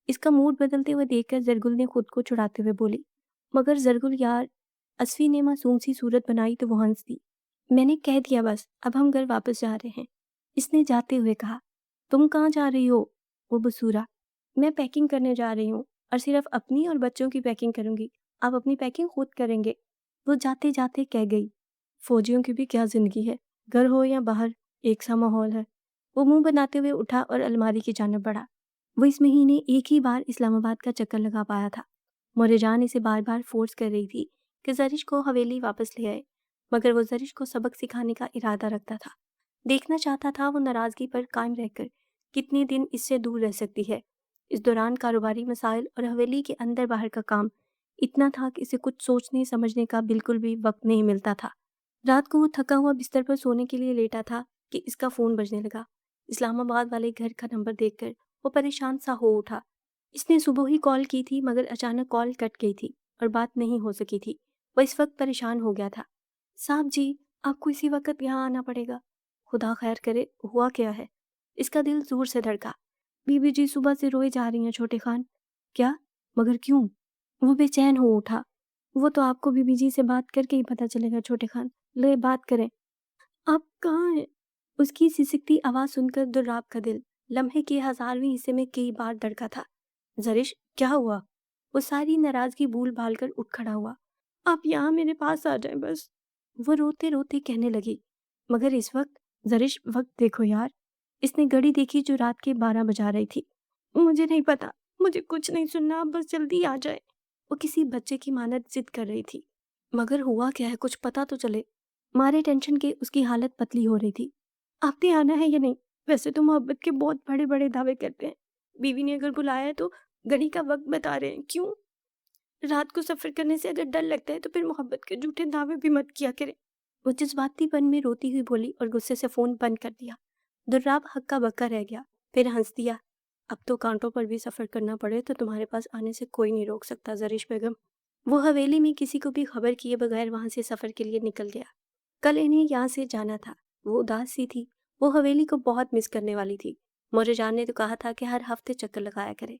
اس کا موڈ بدلتے ہوئے دیکھ کر زرگل نے خود کو چھڑاتے ہوئے بولی، مگر زرگل یار۔ اسفی نے معصوم سی صورت بنائی تو وہ ہنس دی۔ میں نے کہہ دیا بس، اب ہم گھر واپس جا رہے ہیں، اس نے جاتے ہوئے کہا۔ تم کہاں جا رہی ہو؟ وہ بسورا۔ میں پیکنگ کرنے جا رہی ہوں، اور صرف اپنی اور بچوں کی پیکنگ کروں گی، آپ اپنی پیکنگ خود کریں گے، وہ جاتے جاتے کہہ گئی۔ فوجیوں کی بھی کیا زندگی ہے، گھر ہو یا باہر ایک سا ماحول ہے۔ وہ منہ بناتے ہوئے اٹھا اور الماری کی جانب بڑھا۔ وہ اس مہینے ایک ہی بار اسلام آباد کا چکر لگا پایا تھا۔ موری جان اسے بار بار فورس کر رہی تھی کہ زرش کو حویلی واپس لے آئے، مگر وہ زرش کو سبق سکھانے کا ارادہ رکھتا تھا۔ دیکھنا چاہتا تھا وہ ناراضگی پر قائم رہ کر کتنے دن اس سے دور رہ سکتی ہے۔ اس دوران کاروباری مسائل اور حویلی کے اندر باہر کا کام اتنا تھا کہ اسے کچھ سوچنے سمجھنے کا بالکل بھی وقت نہیں ملتا تھا۔ رات کو وہ تھکا ہوا بستر پر سونے کے لیے لیٹا تھا کہ اس کا فون بجنے لگا۔ اسلام آباد والے گھر کا نمبر دیکھ کر وہ پریشان سا ہو اٹھا۔ اس نے صبح ہی کال کی تھی مگر اچانک کال کٹ گئی تھی اور بات نہیں ہو سکی تھی۔ وہ اس وقت پریشان ہو گیا تھا۔ صاحب جی، آپ کو اسی وقت یہاں آنا پڑے گا۔ خدا خیر کرے، ہوا کیا ہے؟ اس کا دل زور سے دھڑکا۔ بی بی جی صبح سے روئے جا رہی ہیں چھوٹے خان۔ کیا؟ مگر کیوں؟ وہ بے چین ہو اٹھا۔ وہ تو آپ کو بی بی جی سے بات کر کے ہی پتہ چلے گا چھوٹے خان، لے بات کریں۔ آپ کہاں ہیں؟ اس کی سسکتی آواز سن کر دراب کا دل لمحے کے 1000ویں حصے میں کئی بار دھڑکا تھا۔ زرش، کیا ہوا؟ وہ ساری ناراضگی بھول بھال کر اٹھ کھڑا ہوا۔ آپ یہاں میرے پاس آ جائیں بس، وہ روتے روتے کہنے لگی۔ مگر اس وقت؟ زرش، وقت دیکھو یار۔ اس نے گھڑی دیکھی جو رات کے 12 بجا رہی تھی۔ مجھے نہیں پتا، مجھے کچھ نہیں سننا، آپ بس جلدی آ جائے۔ وہ کسی بچے کی مانت ضد کر رہی تھی۔ مگر ہوا کیا ہے، کچھ پتا تو چلے۔ مارے ٹینشن کے اس کی حالت پتلی ہو رہی تھی۔ آپ نے آنا ہے یا نہیں؟ ویسے تو محبت کے بہت بڑے بڑے دعوے کرتے ہیں، بیوی نے اگر بلایا ہے تو گھڑی کا وقت بتا رہے ہیں، کیوں؟ رات کو سفر کرنے سے اگر ڈر لگتا ہے تو پھر محبت کے جھوٹے دعوے بھی مت کیا کریں۔ وہ جذباتی پن میں روتی ہوئی بولی اور غصے سے فون بند کر دیا۔ دراب ہکا بکا رہ گیا، پھر ہنس دیا۔ اب تو کانٹوں پر بھی سفر کرنا پڑے تو تمہارے پاس آنے سے کوئی نہیں روک سکتا زرش بیگم۔ وہ حویلی میں کسی کو بھی خبر کیے بغیر وہاں سے سفر کے لیے نکل گیا۔ کل انہیں یہاں سے جانا تھا۔ وہ اداس سی تھی، وہ حویلی کو بہت مس کرنے والی تھی۔ موری جان نے تو کہا تھا کہ ہر ہفتے چکر لگایا کرے۔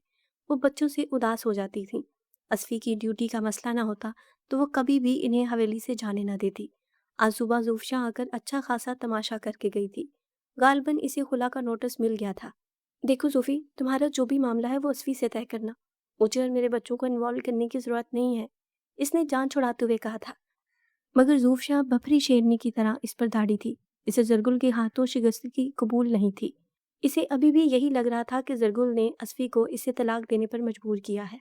وہ بچوں سے اداس ہو جاتی تھی۔ اسفی کی ڈیوٹی کا مسئلہ نہ ہوتا تو وہ کبھی بھی انہیں حویلی سے جانے نہ دیتی۔ آج صبح زوفشاں آ کر اچھا خاصا تماشا کر کے گئی تھی۔ غالباً اسے خلا کا نوٹس مل گیا تھا۔ دیکھو صوفی، تمہارا جو بھی معاملہ ہے وہ اسفی سے طے کرنا، مجھے اور میرے بچوں کو انوالو کرنے کی ضرورت نہیں ہے، اس نے جان چھڑاتے ہوئے کہا تھا۔ مگر زوفشاں بپھری شیرنی کی طرح اس پر داڑھی تھی۔ اسے زرگل کے ہاتھوں شکستگی قبول نہیں تھی۔ اسے ابھی بھی یہی لگ رہا تھا کہ زرگل نے اسفی کو اسے طلاق دینے پر مجبور کیا ہے،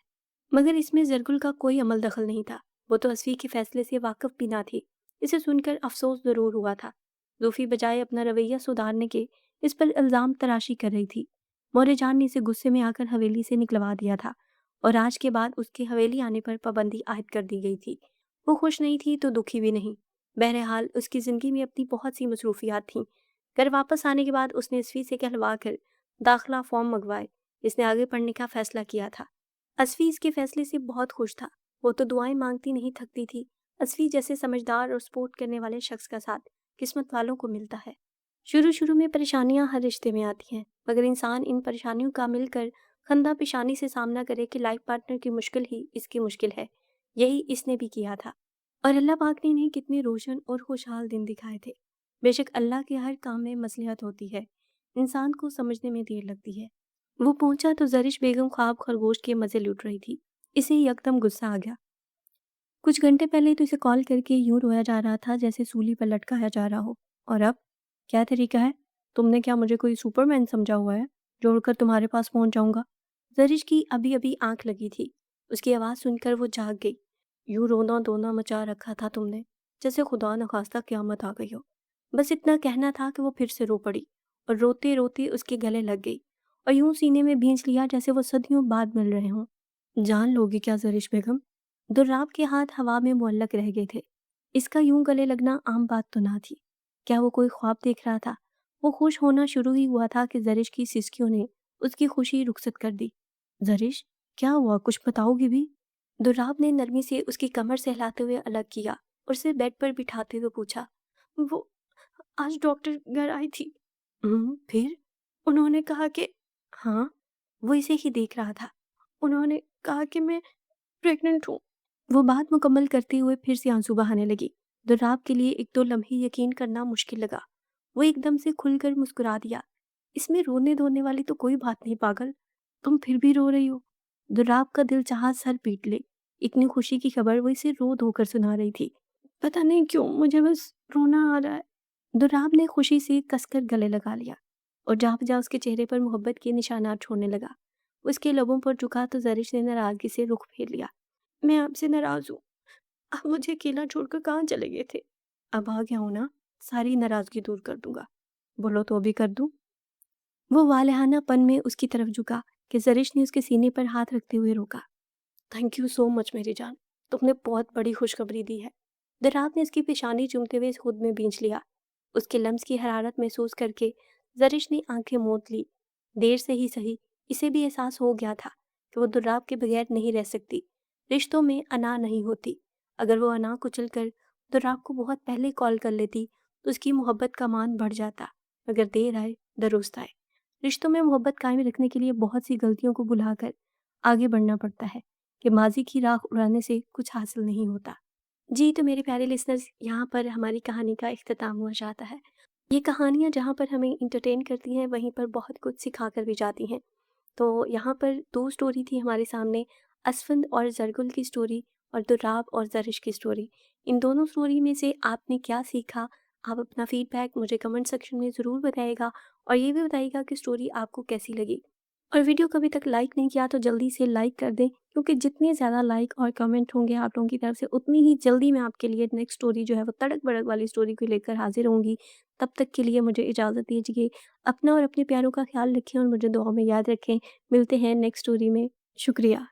مگر اس میں زرگل کا کوئی عمل دخل نہیں تھا۔ وہ تو اسفی کے فیصلے سے واقف بھی نہ تھی۔ اسے سن کر افسوس ضرور ہوا تھا۔ زوفی بجائے اپنا رویہ سدھارنے کے اس پر الزام تراشی کر رہی تھی۔ موری جان نے اسے غصے میں آ کر حویلی سے نکلوا دیا تھا और आज के बाद उसकी हवेली आने पर पाबंदी आयद कर दी गई थी। वो खुश नहीं थी तो दुखी भी नहीं। बहरहाल उसकी ज़िंदगी में अपनी बहुत सी मसरूफियात थीं। घर वापस आने के बाद उसने असफी से कहलवा कर दाखिला फॉर्म मंगवाए। इसने आगे पढ़ने का फ़ैसला किया था। असफी इसके फ़ैसले से बहुत खुश था। वो तो दुआएं मांगती नहीं थकती थी। असफी जैसे समझदार और सपोर्ट करने वाले शख्स का साथ किस्मत वालों को मिलता है। शुरू शुरू में परेशानियां हर रिश्ते में आती हैं, मगर इंसान इन परेशानियों का मिलकर खंदा पेशानी से सामना करे कि लाइफ पार्टनर की मुश्किल ही इसकी मुश्किल है। यही इसने भी किया था। और अल्लाह पाक ने इन्हें कितने रोशन और खुशहाल दिन दिखाए थे। बेशक अल्लाह के हर काम में मसलहत होती है, इंसान को समझने में देर लगती है। वो पहुंचा तो जरिश बेगम ख्वाब खरगोश के मज़े लूट रही थी। इसे यकदम गुस्सा आ गया। कुछ घंटे पहले तो इसे कॉल करके यूं रोया जा रहा था जैसे सूली पर लटकाया जा रहा हो, और अब क्या तरीका है? तुमने क्या मुझे कोई सुपरमैन समझा हुआ है जो उड़कर तुम्हारे पास पहुंच जाऊंगा? जरिश की अभी अभी आंख लगी थी। उसकी आवाज़ सुनकर वो जाग गई। यूं रोना धोना मचा रखा था तुमने, जैसे खुदा न खास्ता क्यामत आ गई हो। बस इतना कहना था कि वो फिर से रो पड़ी और रोते रोते उसके गले लग गई और यूं सीने में भींच लिया जैसे वो सदियों बाद मिल रहे हों। जान लोगी क्या जरिश बेगम? दुर्राब के हाथ हवा में मुअल्लक रह गए थे। इसका यूं गले लगना आम बात तो ना थी। क्या वो कोई ख्वाब देख रहा था? वो खुश होना शुरू ही हुआ था कि जरिश की सिसकियों ने उसकी खुशी रुखसत कर दी। जरिश, क्या हुआ? कुछ बताओगी भी? दुर्राब ने नरमी से उसकी कमर से हिलाते हुए अलग किया और उसे बेड पर बिठाते हुए पूछा। वो आज डॉक्टर घर आई थी। फिर? उन्होंने कहा कि हाँ, वो इसे ही देख रहा था। उन्होंने कहा कि मैं प्रेग्नेंट हूँ। वो बात मुकम्मल करते हुए फिर से आंसू बहाने लगी। दुर्राब के लिए एक दो लम्हे यकीन करना मुश्किल लगा। वो एकदम से खुलकर मुस्कुरा दिया। इसमें रोने धोने वाली तो कोई बात नहीं पागल, तुम फिर भी रो रही हो। दुर्राब का दिल चाहा सर पीट ले। इतनी खुशी की खबर वो इसे रो धोकर सुना रही थी। पता नहीं क्यों मुझे बस रोना आ रहा है। दुर्राब ने खुशी से कसकर गले लगा लिया और जहाँ बजा उसके चेहरे पर मोहब्बत के निशानात छोड़ने लगा। उसके लबों पर झुका तो जरिश ने नाराजगी से रुख फेर लिया। मैं आपसे नाराज हूँ। आप मुझे अकेला छोड़कर कहाँ चले गए थे? अब आ गया हूँ ना, सारी नाराजगी दूर कर दूंगा। बोलो तो अभी कर दूं? वो वालहानापन में उसकी तरफ झुका कि जरिश ने उसके सीने पर हाथ रखते हुए रोका। थैंक यू सो मच मेरी जान, तुमने बहुत बड़ी खुशखबरी दी है। दराब ने उसकी पेशानी चूमते हुए खुद में बींच लिया। उसके लम्स की हरारत महसूस करके जरिश ने आंखें मूंद ली। देर से ही सही, इसे भी एहसास हो गया था कि वो दुर्राब के बगैर नहीं रह सकती। रिश्तों में अना नहीं होती। अगर वो अना कुचल कर दुर्राब को बहुत पहले कॉल कर लेती तो उसकी मोहब्बत का मान बढ़ जाता। मगर देर आए दुरुस्त आए। रिश्तों में मोहब्बत कायम रखने के लिए बहुत सी गलतियों को भुलाकर आगे बढ़ना पड़ता है कि माजी की राख उड़ाने से कुछ हासिल नहीं होता। जी, तो मेरे प्यारे लिसनर्स, यहाँ पर हमारी कहानी का इख्तिताम हुआ चाहता है। ये कहानियाँ जहाँ पर हमें इंटरटेन करती हैं, वहीं पर बहुत कुछ सिखा कर भी जाती हैं। तो यहाँ पर 2 स्टोरी थी हमारे सामने, असफंद और ज़रगुल की स्टोरी और दुर्राब और ज़रिश की स्टोरी। इन दोनों स्टोरी में से आपने क्या सीखा? आप अपना फ़ीडबैक मुझे कमेंट सेक्शन में ज़रूर बताइएगा और ये भी बताइएगा कि स्टोरी आपको कैसी लगी। और वीडियो को अभी तक लाइक नहीं किया तो जल्दी से लाइक कर दें, क्योंकि जितने ज़्यादा लाइक और कमेंट होंगे आप लोगों की तरफ से, उतनी ही जल्दी मैं आपके लिए नेक्स्ट स्टोरी जो है वो तड़क-भड़क वाली स्टोरी को लेकर हाज़िर होंगी। तब तक के लिए मुझे इजाज़त दीजिए। अपना और अपने प्यारों का ख़्याल रखें और मुझे दुआ में याद रखें। मिलते हैं नेक्स्ट स्टोरी में। शुक्रिया।